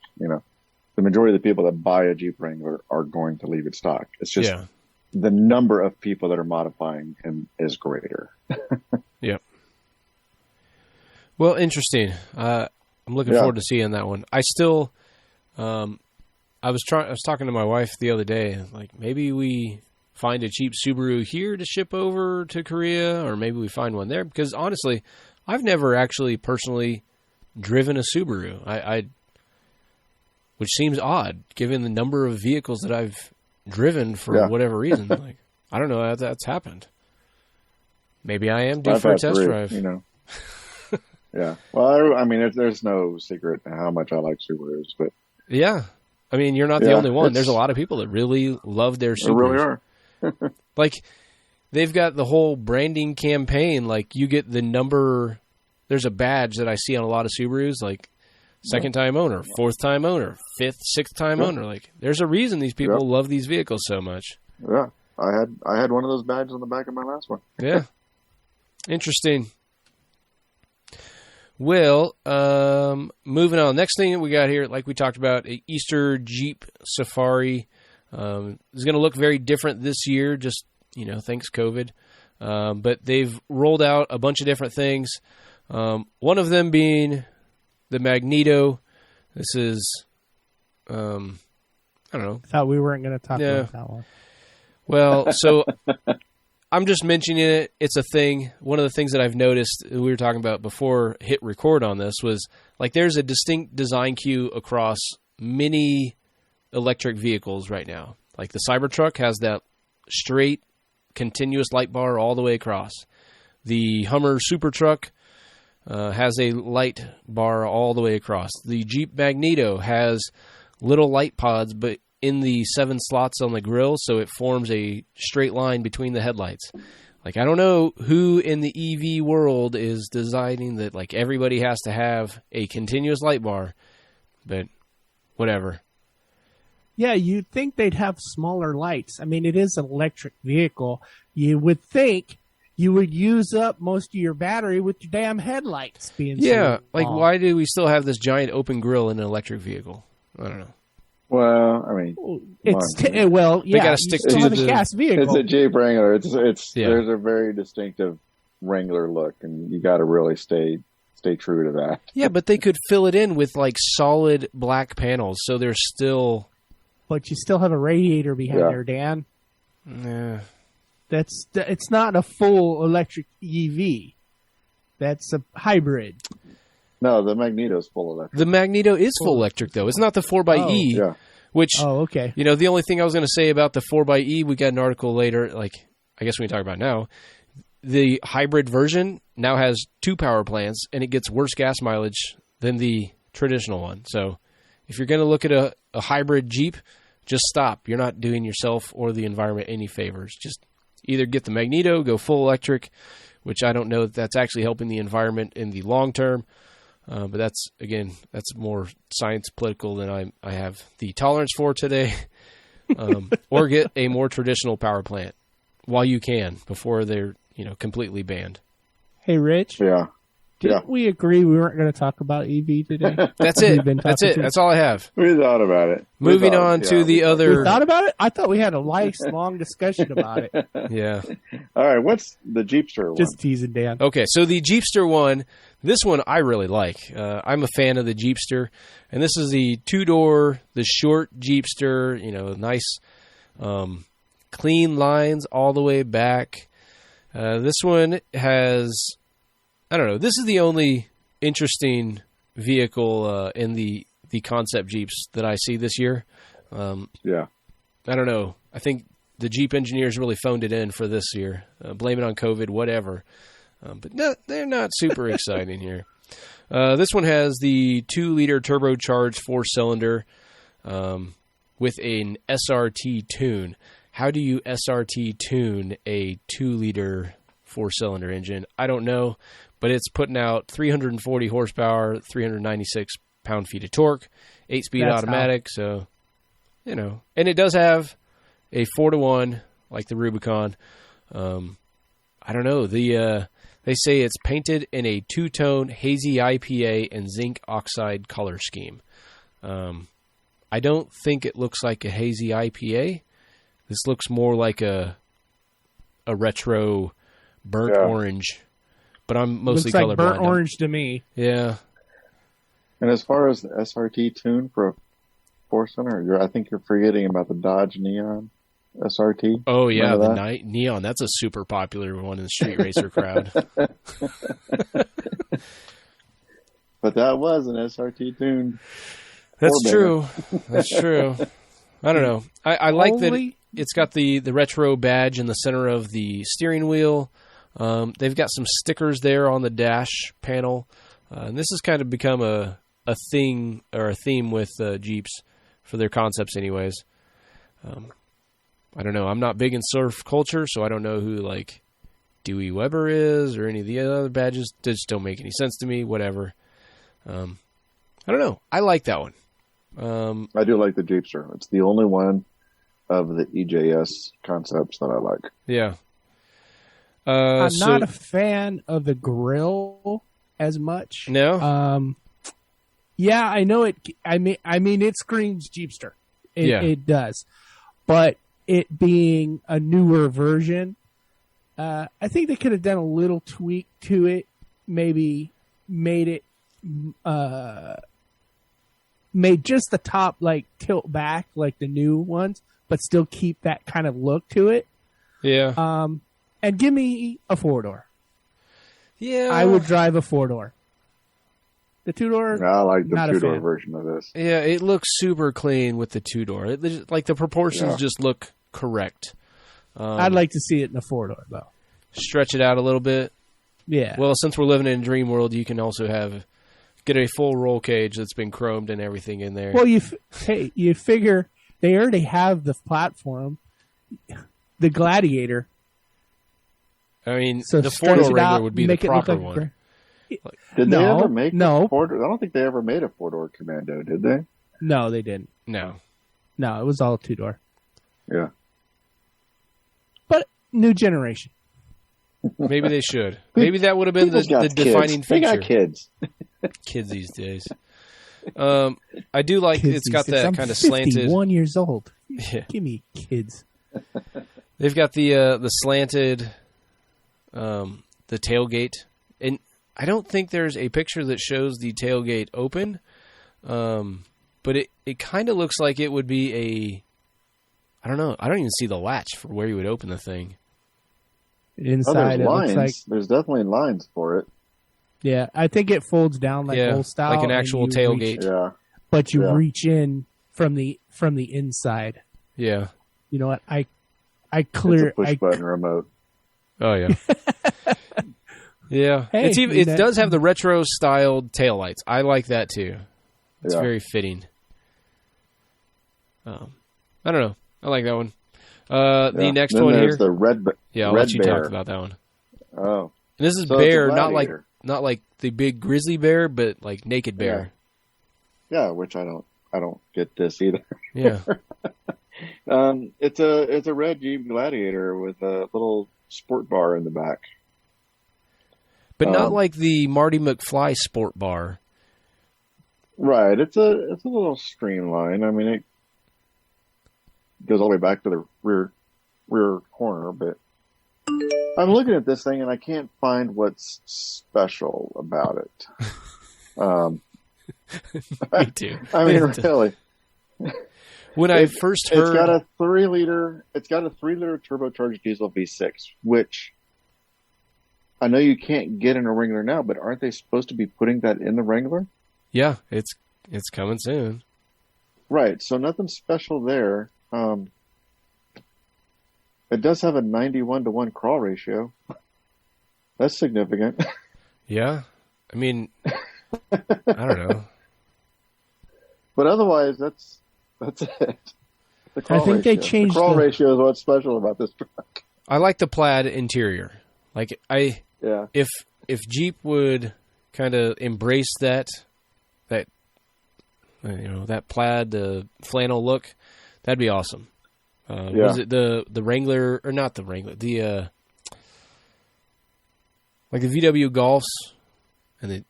The majority of the people that buy a Jeep Wrangler are going to leave it stock. It's just the number of people that are modifying him is greater. Yep. Well, interesting. I'm looking forward to seeing that one. I still, I was talking to my wife the other day, like maybe we find a cheap Subaru here to ship over to Korea, or maybe we find one there, because honestly, I've never actually personally driven a Subaru. Which seems odd given the number of vehicles that I've driven for whatever reason. Like, I don't know how that's happened. Maybe I am due for a test drive. Yeah. Well, I mean, there's no secret how much I like Subarus, but yeah. I mean, you're not the only one. There's a lot of people that really love their Subarus. They really are. Like, they've got the whole branding campaign. Like, you get the number. There's a badge that I see on a lot of Subarus, like second time owner, fourth time owner, fifth, sixth time owner. Like, there's a reason these people love these vehicles so much. Yeah. I had one of those badges on the back of my last one. Yeah. Interesting. Well, moving on. Next thing that we got here, like we talked about, Easter Jeep Safari is going to look very different this year, just, thanks COVID. But they've rolled out a bunch of different things. One of them being the Magneto. This is, I don't know. I thought we weren't going to talk about that one. Well, so I'm just mentioning it. It's a thing. One of the things that I've noticed, we were talking about before hit record on this, was like there's a distinct design cue across many electric vehicles right now. Like the Cybertruck has that straight, continuous light bar all the way across. The Hummer Super Truck has a light bar all the way across. The Jeep Magneto has little light pods, but in the 7 slots on the grill, so it forms a straight line between the headlights. Like, I don't know who in the EV world is designing that, like, everybody has to have a continuous light bar, but whatever. Yeah, you'd think they'd have smaller lights. I mean, it is an electric vehicle. You would think you would use up most of your battery with your damn headlights being so like, long. why do we still have this giant open grill in an electric vehicle? I don't know. Well, I mean, they got to stick to the gas vehicle. It's a Jeep Wrangler. There's a very distinctive Wrangler look, and you got to really stay true to that. Yeah, but they could fill it in with like solid black panels, so there's still. But you still have a radiator behind there, Dan. Yeah. It's not a full electric EV. That's a hybrid. No, the Magneto is full electric. The Magneto is full electric, though. It's not the 4xe, which, okay. The only thing I was going to say about the 4xe, we got an article later, like, I guess we can talk about now. The hybrid version now has 2 power plants, and it gets worse gas mileage than the traditional one. So if you're going to look at a hybrid Jeep, just stop. You're not doing yourself or the environment any favors. Just either get the Magneto, go full electric, which I don't know if that's actually helping the environment in the long term. But that's more science political than I have the tolerance for today. Or get a more traditional power plant while you can before they're completely banned. Hey, Rich. Yeah. Didn't we agree we weren't going to talk about EV today? That's it. That's it. That's all I have. We thought about it. Moving on to the other. We thought about it? I thought we had a long discussion about it. Yeah. All right. What's the Jeepster one? Just teasing, Dan. Okay, so the Jeepster one, this one I really like. I'm a fan of the Jeepster, and this is the two-door, the short Jeepster, nice clean lines all the way back. This one has, I don't know, this is the only interesting vehicle in the concept Jeeps that I see this year. Yeah. I don't know. I think the Jeep engineers really phoned it in for this year. Blame it on COVID, whatever. But no, they're not super exciting here. This one has the 2-liter turbocharged 4-cylinder with an SRT tune. How do you SRT tune a 2-liter 4-cylinder engine? I don't know, but it's putting out 340 horsepower, 396 pound-feet of torque, 8-speed automatic. So, and it does have a 4-to-1 like the Rubicon. I don't know. They say it's painted in a 2-tone hazy IPA and zinc oxide color scheme. I don't think it looks like a hazy IPA. This looks more like a retro burnt orange, but I'm mostly looks like colorblind. Burnt orange to me. Yeah. And as far as the SRT tune for a 4-cylinder, I think you're forgetting about the Dodge Neon SRT. Oh yeah, the Neon. That's a super popular one in the street racer crowd. But that was an SRT tune. That's true. That's true. I don't know. I like that it's got the retro badge in the center of the steering wheel. They've got some stickers there on the dash panel. And this has kind of become a thing or a theme with Jeeps for their concepts anyways. I don't know. I'm not big in surf culture, so I don't know who like Dewey Weber is or any of the other badges. They just don't make any sense to me. Whatever. I don't know. I like that one. I do like the Jeepster. It's the only one of the EJS concepts that I like. Yeah. I'm not a fan of the grill as much. No. Yeah, I know it. I mean, it screams Jeepster. It does, but it being a newer version, I think they could have done a little tweak to it. Maybe made it made just the top like tilt back like the new ones, but still keep that kind of look to it. Yeah. And give me a 4-door. Yeah. I would drive a 4-door. The 2-door, I like the not 2-door version of this. Yeah, it looks super clean with the 2-door. Like the proportions just look correct. I'd like to see it in a 4-door though. Stretch it out a little bit. Yeah. Well, since we're living in a dream world, you can also get a full roll cage that's been chromed and everything in there. Well, you figure they already have the platform, the Gladiator. I mean, so the 4-door Wrangler would be the proper one. Did they ever make no. a 4-door? I don't think they ever made a 4-door Commando, did they? No, they didn't. No, it was all 2-door. Yeah. But new generation. Maybe they should. Maybe that would have been the defining feature. They got kids. Kids these days. I do like it's got that kind of slanted. 51 years old. Yeah. Give me kids. They've got the slanted, the tailgate, and I don't think there's a picture that shows the tailgate open, but it kind of looks like it would be I don't know. I don't even see the latch for where you would open the thing. Inside, there's lines. It looks like there's definitely lines for it. Yeah, I think it folds down like old style, like an actual tailgate. But you reach in from the inside. Yeah. You know what? I clear. It's a push button remote. Oh yeah. Yeah. Hey, it does have the retro styled taillights. I like that too. It's very fitting. I don't know. I like that one. The next one here. The red. I'll let you talk about that one. Oh. And this is bear, not like the big grizzly bear, but like naked bear. Yeah, which I don't get this either. Yeah. It's a red Jeep Gladiator with a little sport bar in the back. But not like the Marty McFly Sport Bar. Right. It's a little streamlined. I mean, it goes all the way back to the rear corner, but I'm looking at this thing and I can't find what's special about it. Me too. I mean, really. When I first heard, it's got a 3-liter turbocharged diesel V6, which I know you can't get in a Wrangler now, but aren't they supposed to be putting that in the Wrangler? Yeah, it's coming soon. Right. So nothing special there. It does have a 91-to-1 crawl ratio. That's significant. Yeah. I mean, I don't know. But otherwise, that's it. The crawl ratio. they changed the crawl ratio is what's special about this truck. I like the plaid interior. Like if Jeep would kind of embrace that plaid flannel look, that'd be awesome. Was it the Wrangler, or not the Wrangler, the like the VW Golfs, and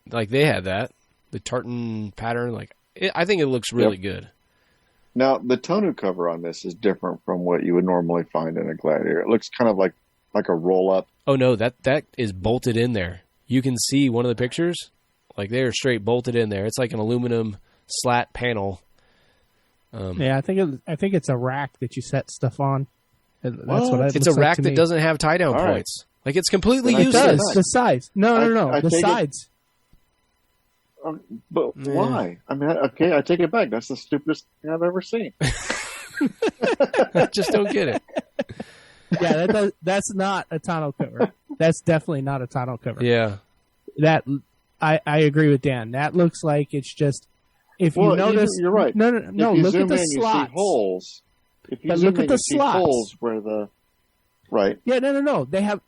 they had that, the tartan pattern. I think it looks really good. Now the tonneau cover on this is different from what you would normally find in a Gladiator. It looks kind of like a roll up. Oh no, that is bolted in there. You can see one of the pictures, like they are straight bolted in there. It's like an aluminum slat panel. I think it's a rack that you set stuff on. That's what it's a rack that doesn't have tie down points. Right. Like it's completely useless. The sides. No. The sides. But why? I mean, okay, I take it back. That's the stupidest thing I've ever seen. I just don't get it. Yeah, that's not a tonneau cover. That's definitely not a tonneau cover. Yeah. That I agree with Dan. That looks like it's just, if you notice, you're right. No. Look at the slots. You see holes. If you but zoom look at in, the you slots. See holes where the right. Yeah, no. They have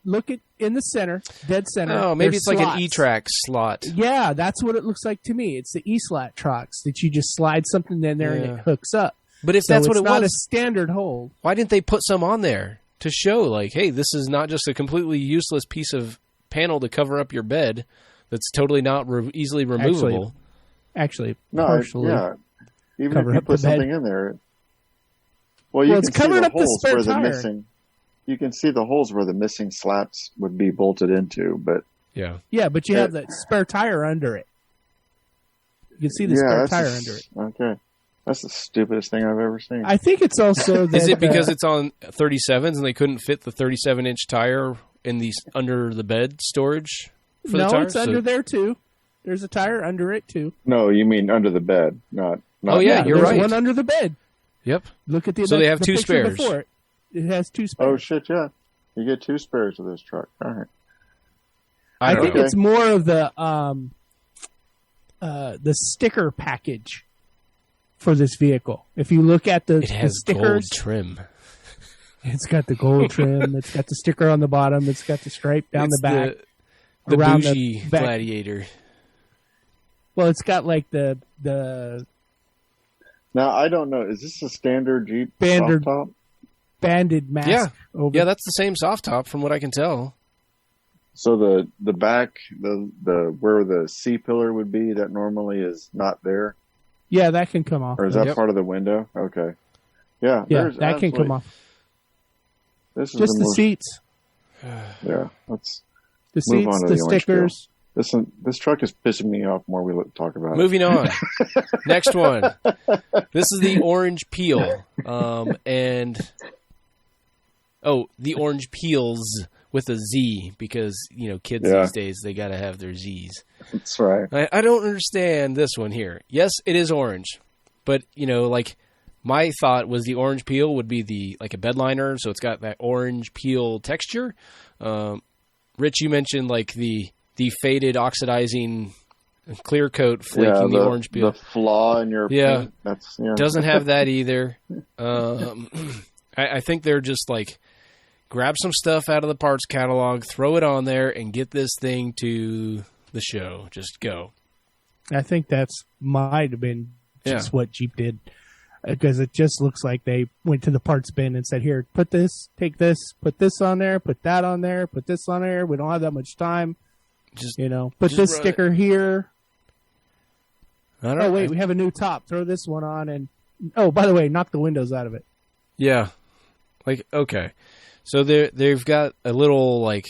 in the center, dead center. Oh, maybe it's slots. like an E-track slot. Yeah, that's what it looks like to me. It's the E-slat trucks that you just slide something in there and it hooks up. But if that's what it was, not a standard hole. Why didn't they put some on there to show, like, hey, this is not just a completely useless piece of panel to cover up your bed that's totally not easily removable? Actually, no, partially. Yeah. Even if you put something in there. Well, it's covering up the spare tire. You can see the holes where the missing slats would be bolted into, but but you have the spare tire under it. You can see the spare tire under it. Okay, that's the stupidest thing I've ever seen. I think it's also that, is it because it's on 37s and they couldn't fit the 37-inch tire in the under the bed storage for the tire? No, it's under there too. There's a tire under it too. No, you mean under the bed, not. Oh yeah, you're right. One under the bed. Yep. Look at so they have two spares. It has two spares. Oh shit! Yeah, you get two spares of this truck. All right. I think it's more of the sticker package for this vehicle. If you look at the stickers, gold trim. It's got the gold trim. It's got the sticker on the bottom. It's got the stripe down the back. The bougie Gladiator. Well, it's got like the. Now I don't know. Is this a standard Jeep soft top? Banded mask. Yeah, over. Yeah, that's the same soft top from what I can tell. So the back, the where the C pillar would be, that normally is not there. Yeah, that can come off. Or is that part of the window? Okay. Yeah, that can come off. This is just the seats. Yeah, let's the seats, the stickers. This truck is pissing me off more we talk about it. Moving on. Next one. This is the orange peel. The orange peels with a Z because, kids these days, they got to have their Zs. That's right. I don't understand this one here. Yes, it is orange. But, my thought was the orange peel would be a bed liner, so it's got that orange peel texture. Rich, you mentioned the faded oxidizing clear coat flaking the orange peel. The flaw in your paint. That's, doesn't have that either. I think they're just grab some stuff out of the parts catalog, throw it on there, and get this thing to the show. Just go. I think might have been just what Jeep did. Because it just looks like they went to the parts bin and said, here, put this, take this, put this on there, put that on there, put this on there. We don't have that much time. Just put just this run sticker here. I don't Oh, know. wait, we have a new top. Throw this one on and, oh, by the way, knock the windows out of it. Yeah. Like, okay. So they've got a little, like,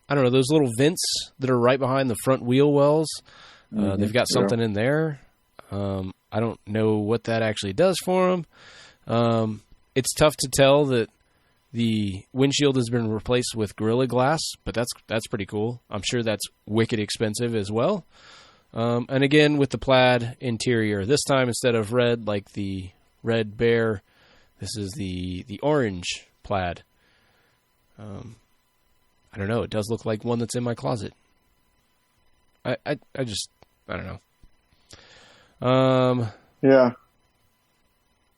I don't know, those little vents that are right behind the front wheel wells. They've got something in there. I don't know what that actually does for them. It's tough to tell that the windshield has been replaced with Gorilla Glass, but that's pretty cool. I'm sure that's wicked expensive as well. And again, with the plaid interior, this time instead of red like the Red Bear, this is the orange plaid. I don't know. It does look like one that's in my closet. I don't know. Yeah.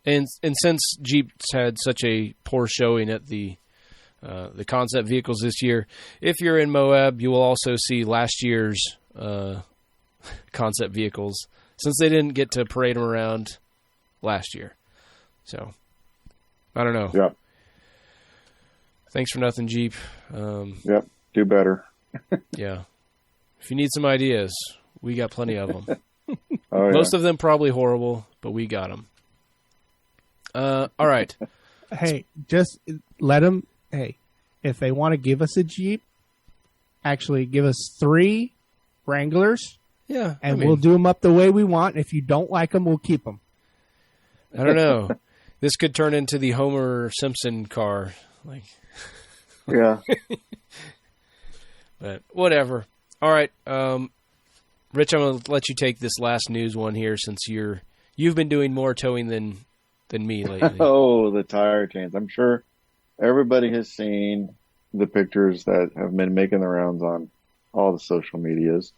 And since Jeep's had such a poor showing at the concept vehicles this year, if you're in Moab, you will also see last year's concept vehicles, since they didn't get to parade them around last year. So, I don't know. Yep. Thanks for nothing, Jeep. Yep. Do better. Yeah. If you need some ideas, we got plenty of them. Oh, yeah. Most of them probably horrible, but we got them. All right. Hey, just let them, if they want to give us a Jeep, actually give us 3 Wranglers. Yeah. And we'll do them up the way we want. If you don't like them, we'll keep them. I don't know. This could turn into the Homer Simpson car. Yeah. But whatever. All right. Rich, I'm going to let you take this last news one here, since you've been doing more towing than me lately. Oh, the tire chains. I'm sure everybody has seen the pictures that have been making the rounds on all the social medias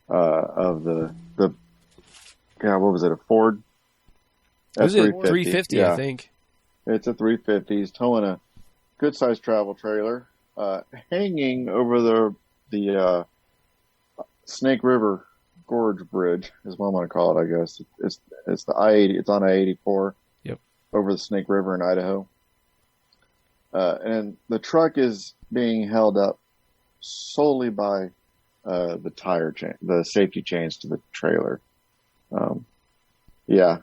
of the what was it, a Ford? It was a 350, yeah. I think. It's a 350. He's towing a good-sized travel trailer, hanging over the Snake River Gorge Bridge is what I'm going to call it. I guess it's the I-80. It's on I-84. Yep. Over the Snake River in Idaho. And the truck is being held up solely by the tire chain, the safety chains to the trailer. Yeah.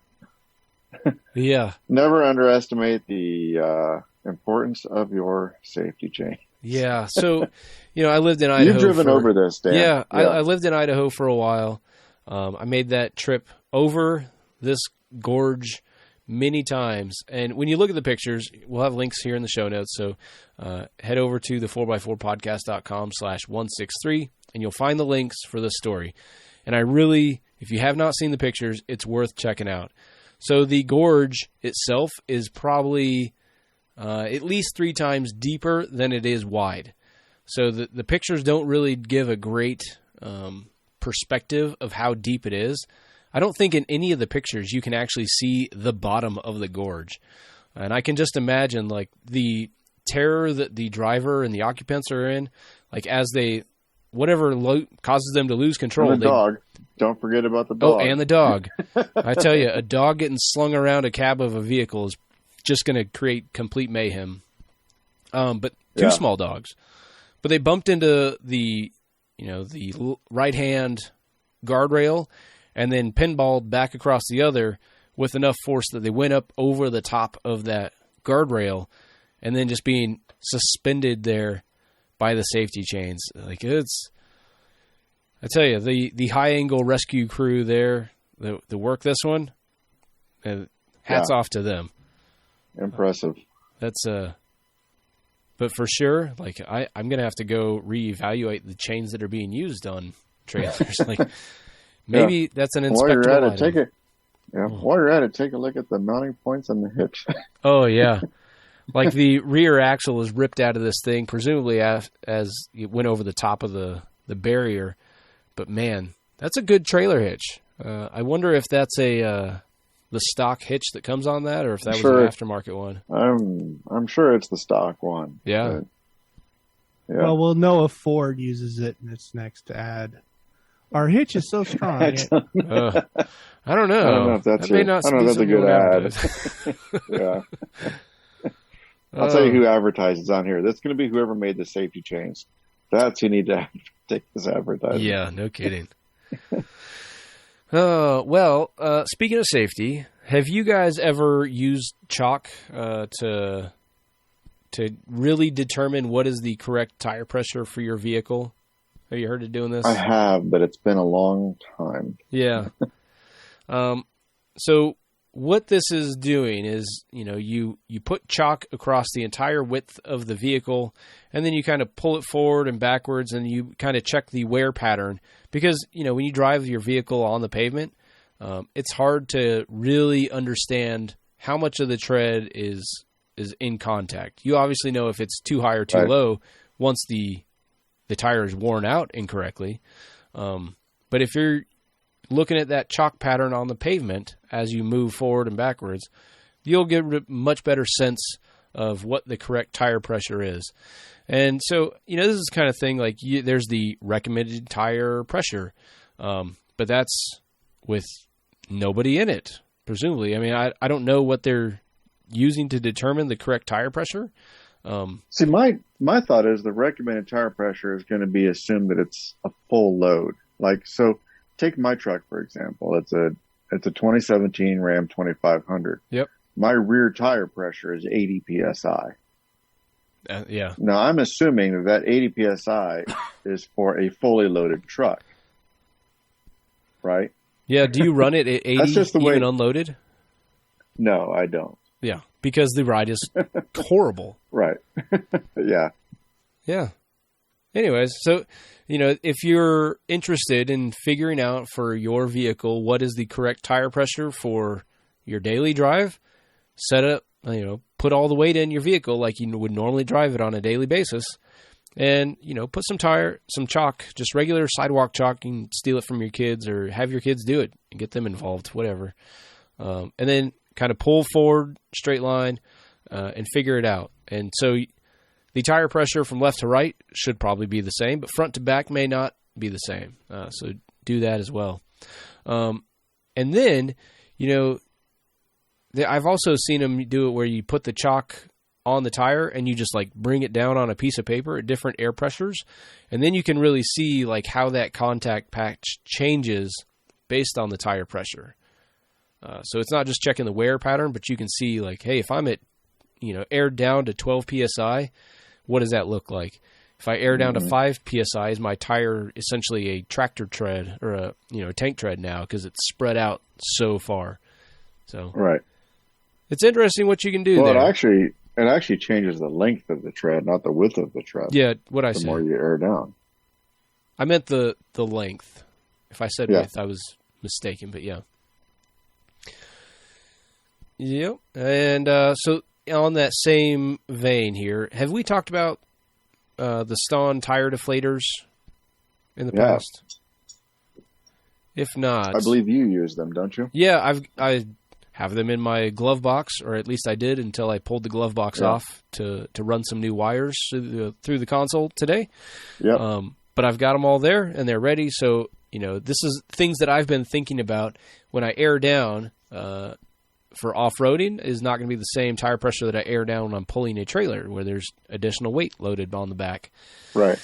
Yeah. Never underestimate the importance of your safety chain. Yeah. So, I lived in Idaho. You've driven over this, Dan. Yeah. I lived in Idaho for a while. I made that trip over this gorge many times. And when you look at the pictures, we'll have links here in the show notes. So head over to the 4x4podcast.com/163 and you'll find the links for this story. And if you have not seen the pictures, it's worth checking out. So the gorge itself is probably at least 3 times deeper than it is wide. So the pictures don't really give a great perspective of how deep it is. I don't think in any of the pictures you can actually see the bottom of the gorge. And I can just imagine the terror that the driver and the occupants are in, as whatever causes them to lose control. And the dog. Don't forget about the dog. Oh, and the dog. I tell you, a dog getting slung around a cab of a vehicle is just going to create complete mayhem. But 2 small dogs. But they bumped into the right-hand guardrail and then pinballed back across the other with enough force that they went up over the top of that guardrail and then just being suspended there by the safety chains. I tell you, the high-angle rescue crew there, the work this one, hats off to them. Impressive. But for sure, I'm going to have to go reevaluate the chains that are being used on trailers. Maybe that's an inspectable item. While you're at it, take a look at the mounting points on the hitch. Oh, yeah. The rear axle is ripped out of this thing, presumably as it went over the top of the barrier. But, man, that's a good trailer hitch. I wonder if that's the stock hitch that comes on that, or if that was an aftermarket one. I'm sure it's the stock one. Yeah. Yeah. Well, we'll know if Ford uses it in its next ad. Our hitch is so strong. I don't know. I don't know if that's a good ad. Yeah. I'll tell you who advertises on here. That's going to be whoever made the safety chains. That's who need to take this advertising. Yeah, no kidding. Well, speaking of safety, have you guys ever used chalk to really determine what is the correct tire pressure for your vehicle? Have you heard of doing this? I have, but it's been a long time. Yeah. So what this is doing is, you put chalk across the entire width of the vehicle, and then you kind of pull it forward and backwards, and you kind of check the wear pattern. Because, when you drive your vehicle on the pavement, it's hard to really understand how much of the tread is in contact. You obviously know if it's too high or too low once the tire is worn out incorrectly. But if you're looking at that chalk pattern on the pavement as you move forward and backwards, you'll get a much better sense of what the correct tire pressure is. And so, this is the kind of thing like there's the recommended tire pressure, but that's with nobody in it, presumably. I mean, I don't know what they're using to determine the correct tire pressure. See, my thought is the recommended tire pressure is going to be assumed that it's a full load. Like, so take my truck, for example. It's a 2017 Ram 2500. Yep. My rear tire pressure is 80 PSI. Yeah. Now, I'm assuming that 80 PSI is for a fully loaded truck, right? Yeah. Do you run it at 80 That's just the way, unloaded? No, I don't. Yeah, because the ride is horrible. Right. Yeah. Yeah. Anyways, so, if you're interested in figuring out for your vehicle what is the correct tire pressure for your daily drive, set up, put all the weight in your vehicle like you would normally drive it on a daily basis, and, put some chalk, just regular sidewalk chalk. You can steal it from your kids or have your kids do it and get them involved, whatever. And then kind of pull forward, straight line, and figure it out. And so the tire pressure from left to right should probably be the same, but front to back may not be the same. So do that as well. And then, I've also seen them do it where you put the chalk on the tire and you just like bring it down on a piece of paper at different air pressures. And then you can really see like how that contact patch changes based on the tire pressure. So it's not just checking the wear pattern, but you can see like, hey, if I'm at, aired down to 12 PSI, what does that look like? If I air down to 5 PSI, is my tire essentially a tractor tread or a tank tread now because it's spread out so far. So right. It's interesting what you can do there. It actually changes the length of the tread, not the width of the tread. Yeah, what I said. The more you air down. I meant the length. If I said width, I was mistaken, but yeah. Yep. And so on that same vein here, have we talked about the Stone tire deflators in the past? If not, I believe you use them, don't you? Yeah, I have them in my glove box, or at least I did until I pulled the glove box off to run some new wires through the console today. Yeah. But I've got them all there and they're ready. So this is things that I've been thinking about when I air down. For off-roading is not going to be the same tire pressure that I air down when I'm pulling a trailer where there's additional weight loaded on the back. Right.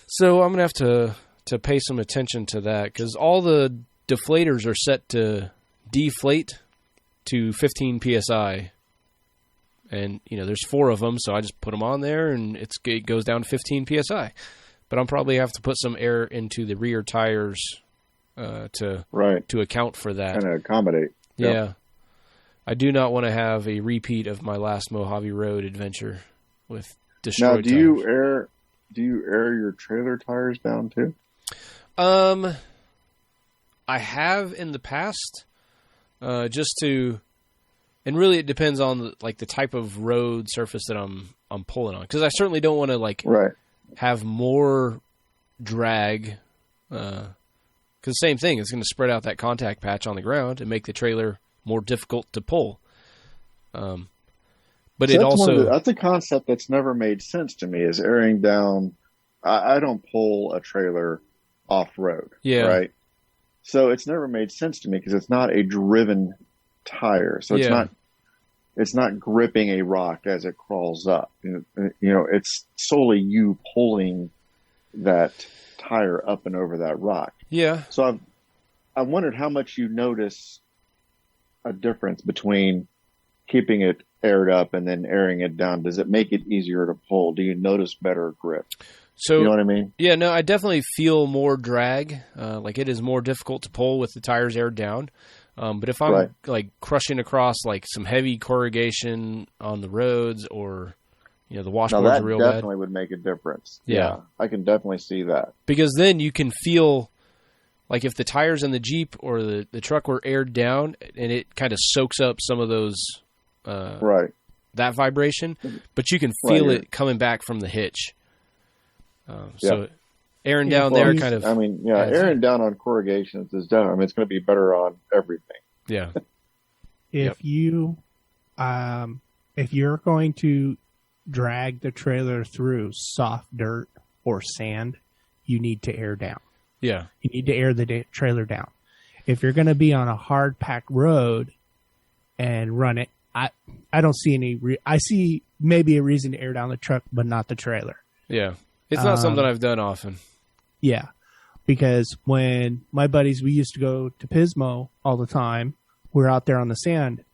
So I'm going to have to pay some attention to that because all the deflators are set to deflate to 15 PSI. And, there's 4 of them, so I just put them on there and it goes down to 15 PSI. But I'll probably have to put some air into the rear tires to account for that. Kind of accommodate. Yeah. I do not want to have a repeat of my last Mojave Road adventure with destroyed tires. Now, do you air your trailer tires down too? I have in the past, just to, and really it depends on the type of road surface that I'm pulling on, because I certainly don't want to have more drag, because same thing, it's going to spread out that contact patch on the ground and make the trailer more difficult to pull. But it also... that's a concept that's never made sense to me, is airing down. I don't pull a trailer off-road, right? So it's never made sense to me because it's not a driven tire. So it's not gripping a rock as it crawls up. It's solely you pulling that tire up and over that rock. Yeah. So I wondered how much you notice a difference between keeping it aired up and then airing it down. Does it make it easier to pull? Do you notice better grip? So, you know what I mean? Yeah, no, I definitely feel more drag. Like it is more difficult to pull with the tires aired down. But if I'm like crushing across like some heavy corrugation on the roads, or the washboards are real bad, that definitely would make a difference. Yeah, I can definitely see that, because then you can feel like if the tires in the Jeep or the truck were aired down, and it kind of soaks up some of those that vibration, but you can feel it coming back from the hitch. So airing down there kind of... airing down on corrugations is done. I mean, it's going to be better on everything. Yeah. If you're going to drag the trailer through soft dirt or sand, you need to air down. Yeah. You need to air the trailer down. If you're going to be on a hard packed road and run it, I don't see any... I see maybe a reason to air down the truck, but not the trailer. Yeah. It's not something I've done often. Yeah, because when my buddies, we used to go to Pismo all the time. We're out there on the sand.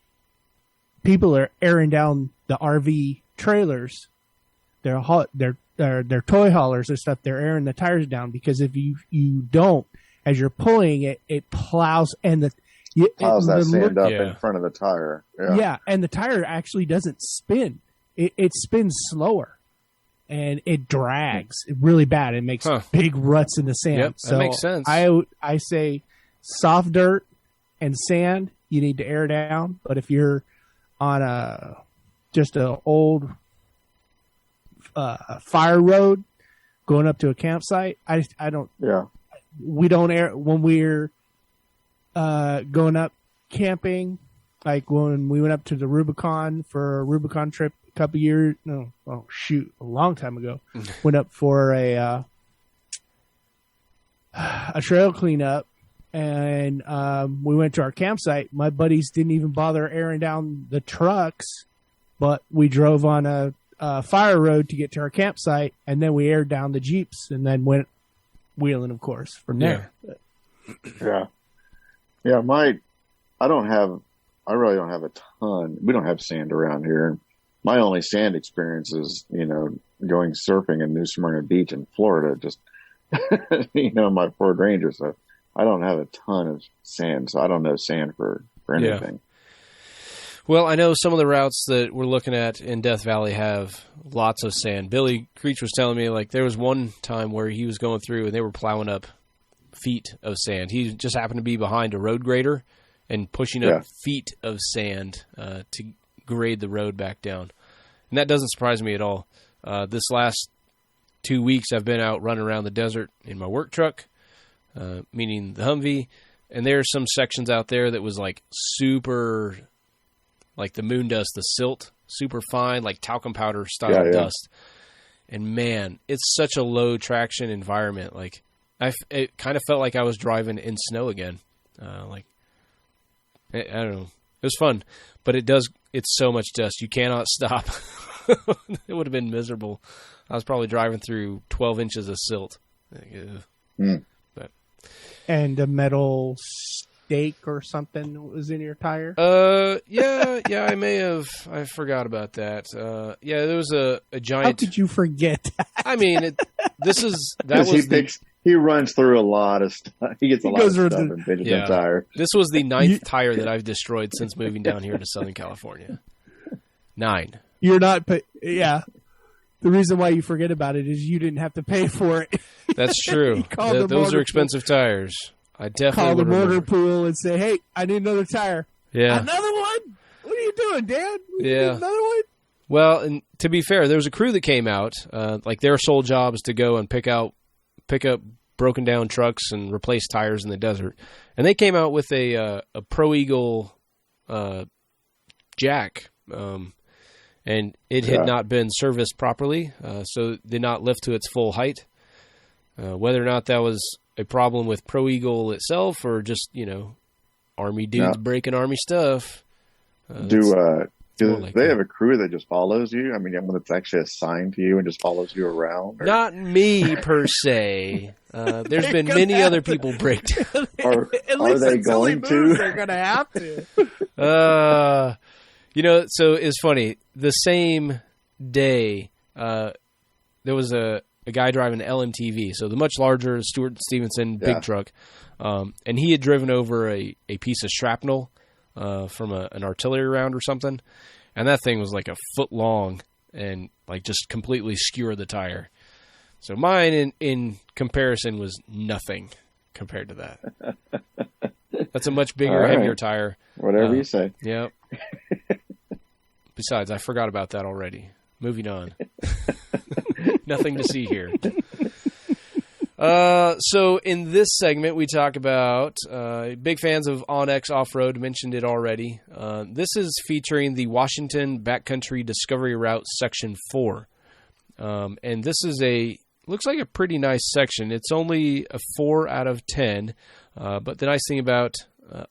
People are airing down the RV trailers. Their toy haulers and stuff. They're airing the tires down, because if you don't, as you're pulling it, it plows and plows that sand up in front of the tire. Yeah, and the tire actually doesn't spin. It spins slower. And it drags really bad. It makes big ruts in the sand. Yep, that makes sense. I say soft dirt and sand, you need to air down. But if you're on just an old fire road going up to a campsite, I don't. Yeah. We don't air when we're going up camping. Like when we went up to the Rubicon for a Rubicon trip. A long time ago, went up for a trail cleanup, and we went to our campsite. My buddies didn't even bother airing down the trucks, but we drove on a fire road to get to our campsite, and then we aired down the Jeeps, and then went wheeling, of course, from there. Yeah. I really don't have a ton. We don't have sand around here. My only sand experience is, going surfing in New Smyrna Beach in Florida, just, my Ford Ranger. So I don't have a ton of sand. So I don't know sand for anything. Yeah. Well, I know some of the routes that we're looking at in Death Valley have lots of sand. Billy Creech was telling me, like, there was one time where he was going through and they were plowing up feet of sand. He just happened to be behind a road grader and pushing up feet of sand to grade the road back down. And that doesn't surprise me at all. This last 2 weeks I've been out running around the desert in my work truck, meaning the Humvee, and there's some sections out there that was like super, like the moon dust, the silt, super fine, like talcum powder style dust. And man, it's such a low traction environment. Like it kind of felt like I was driving in snow again. I don't know. It was fun, but it's so much dust. You cannot stop. It would have been miserable. I was probably driving through 12 inches of silt. But. And a metal stake or something was in your tire? Yeah, I may have. I forgot about that. There was a giant. How could you forget that? I mean, he runs through a lot of stuff. He gets a lot of stuff in Benjamin tire. This was the 9th tire that I've destroyed since moving down here to Southern California. 9. You're not, the reason why you forget about it is you didn't have to pay for it. That's true. Those are expensive tires. I definitely call the motor pool and say, "Hey, I need another tire." Yeah, another one. What are you doing, Dad? Another one. Well, and to be fair, there was a crew that came out. Like their sole job is to go and pick up broken down trucks and replace tires in the desert. And they came out with a Pro Eagle jack, and it had not been serviced properly, so did not lift to its full height. Whether or not that was a problem with Pro Eagle itself or just, Army dudes breaking Army stuff. Do more Because like they that. have a crew that just follows you. I mean, one that's actually assigned to you and just follows you around. Or, Not me per se. There's been many other people break down. or At are least they the silly going moves, to? they're going to have to. So it's funny. The same day, there was a guy driving an LMTV, so the much larger Stuart Stevenson big truck, and he had driven over a piece of shrapnel from an artillery round or something, and that thing was like a foot long and like just completely skewered the tire. So mine, in comparison, was nothing compared to that. That's a much bigger, All right. heavier tire. Whatever you say. Yep. Besides, I forgot about that already. Moving on. Nothing to see here. So in this segment, we talk about big fans of Onyx Off-Road, mentioned it already. This is featuring the Washington Backcountry Discovery Route Section 4. And this is looks like a pretty nice section. It's only a 4 out of 10. But the nice thing about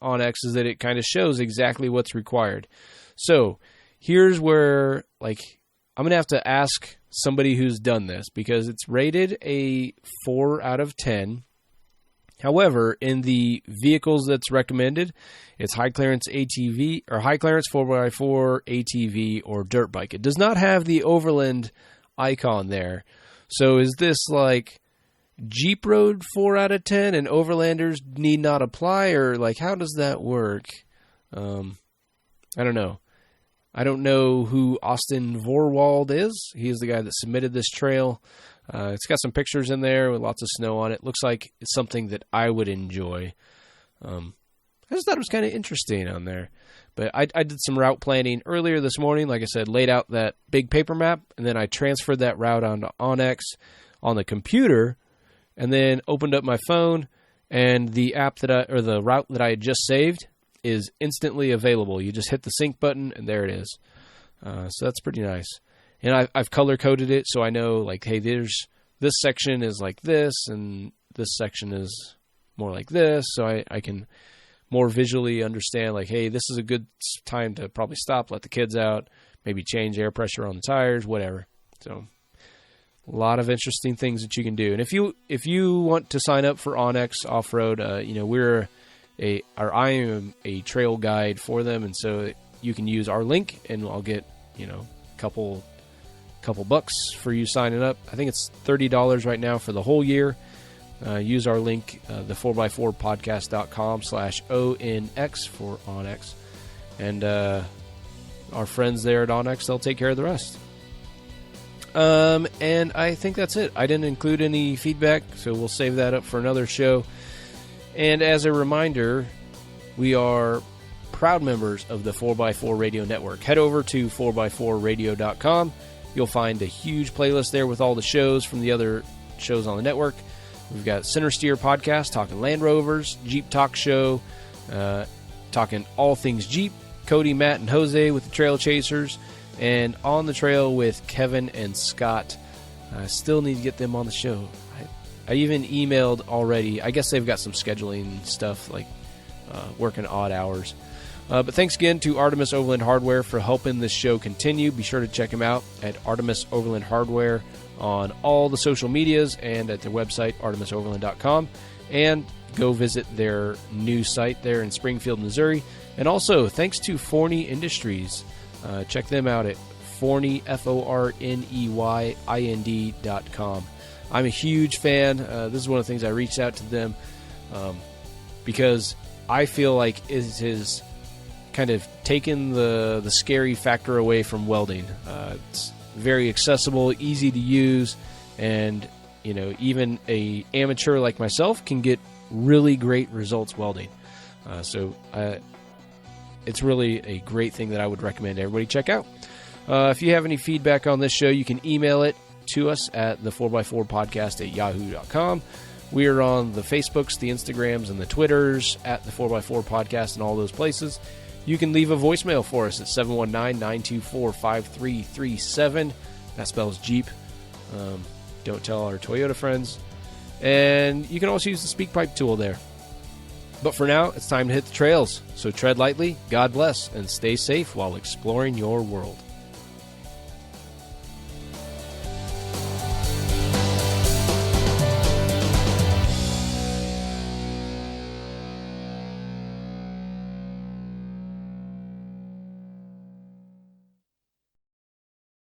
Onyx is that it kind of shows exactly what's required. So here's where, I'm going to have to ask somebody who's done this because it's rated a 4 out of 10. However, in the vehicles that's recommended, it's high clearance ATV or high clearance 4x4 ATV or dirt bike. It does not have the Overland icon there. So is this like Jeep Road 4 out of 10 and Overlanders need not apply, or how does that work? I don't know. I don't know who Austin Vorwald is. He is the guy that submitted this trail. It's got some pictures in there with lots of snow on it. Looks like it's something that I would enjoy. I just thought it was kind of interesting on there. But I did some route planning earlier this morning. Like I said, laid out that big paper map, and then I transferred that route onto Onyx on the computer, and then opened up my phone, and the the route that I had just saved is instantly available. You just hit the sync button, and there it is. So that's pretty nice. And I've color-coded it, so I know, hey, this section is like this, and this section is more like this, so I can more visually understand, hey, this is a good time to probably stop, let the kids out, maybe change air pressure on the tires, whatever. So a lot of interesting things that you can do. And if you want to sign up for Onyx Off-Road, I am a trail guide for them, and so you can use our link, and I'll get a couple bucks for you signing up. I think it's $30 right now for the whole year. Use our link, the 4x4podcast.com/ONX for Onyx, and our friends there at Onyx, they'll take care of the rest. And I think that's it. I didn't include any feedback, so we'll save that up for another show. And as a reminder, we are proud members of the 4x4 Radio Network. Head over to 4x4radio.com. You'll find a huge playlist there with all the shows from the other shows on the network. We've got Center Steer Podcast, talking Land Rovers, Jeep Talk Show, talking all things Jeep, Cody, Matt, and Jose with the Trail Chasers, and On the Trail with Kevin and Scott. I still need to get them on the show. I even emailed already. I guess they've got some scheduling stuff, working odd hours. But thanks again to Artemis Overland Hardware for helping this show continue. Be sure to check them out at Artemis Overland Hardware on all the social medias and at their website, artemisoverland.com. And go visit their new site there in Springfield, Missouri. And also, thanks to Forney Industries. Check them out at Forney, FORNEYIND.com. I'm a huge fan. This is one of the things I reached out to them because I feel like it has kind of taken the scary factor away from welding. It's very accessible, easy to use, and even a amateur like myself can get really great results welding. So it's really a great thing that I would recommend everybody check out. If you have any feedback on this show, you can email it to us at the 4x4podcast@yahoo.com. We are on the Facebooks, the Instagrams, and the Twitters at the 4x4 podcast and all those places. You can leave a voicemail for us at 719-924-5337. That spells Jeep. Don't tell our Toyota friends. And you can also use the SpeakPipe tool there. But for now, it's time to hit the trails. So tread lightly, God bless, and stay safe while exploring your world.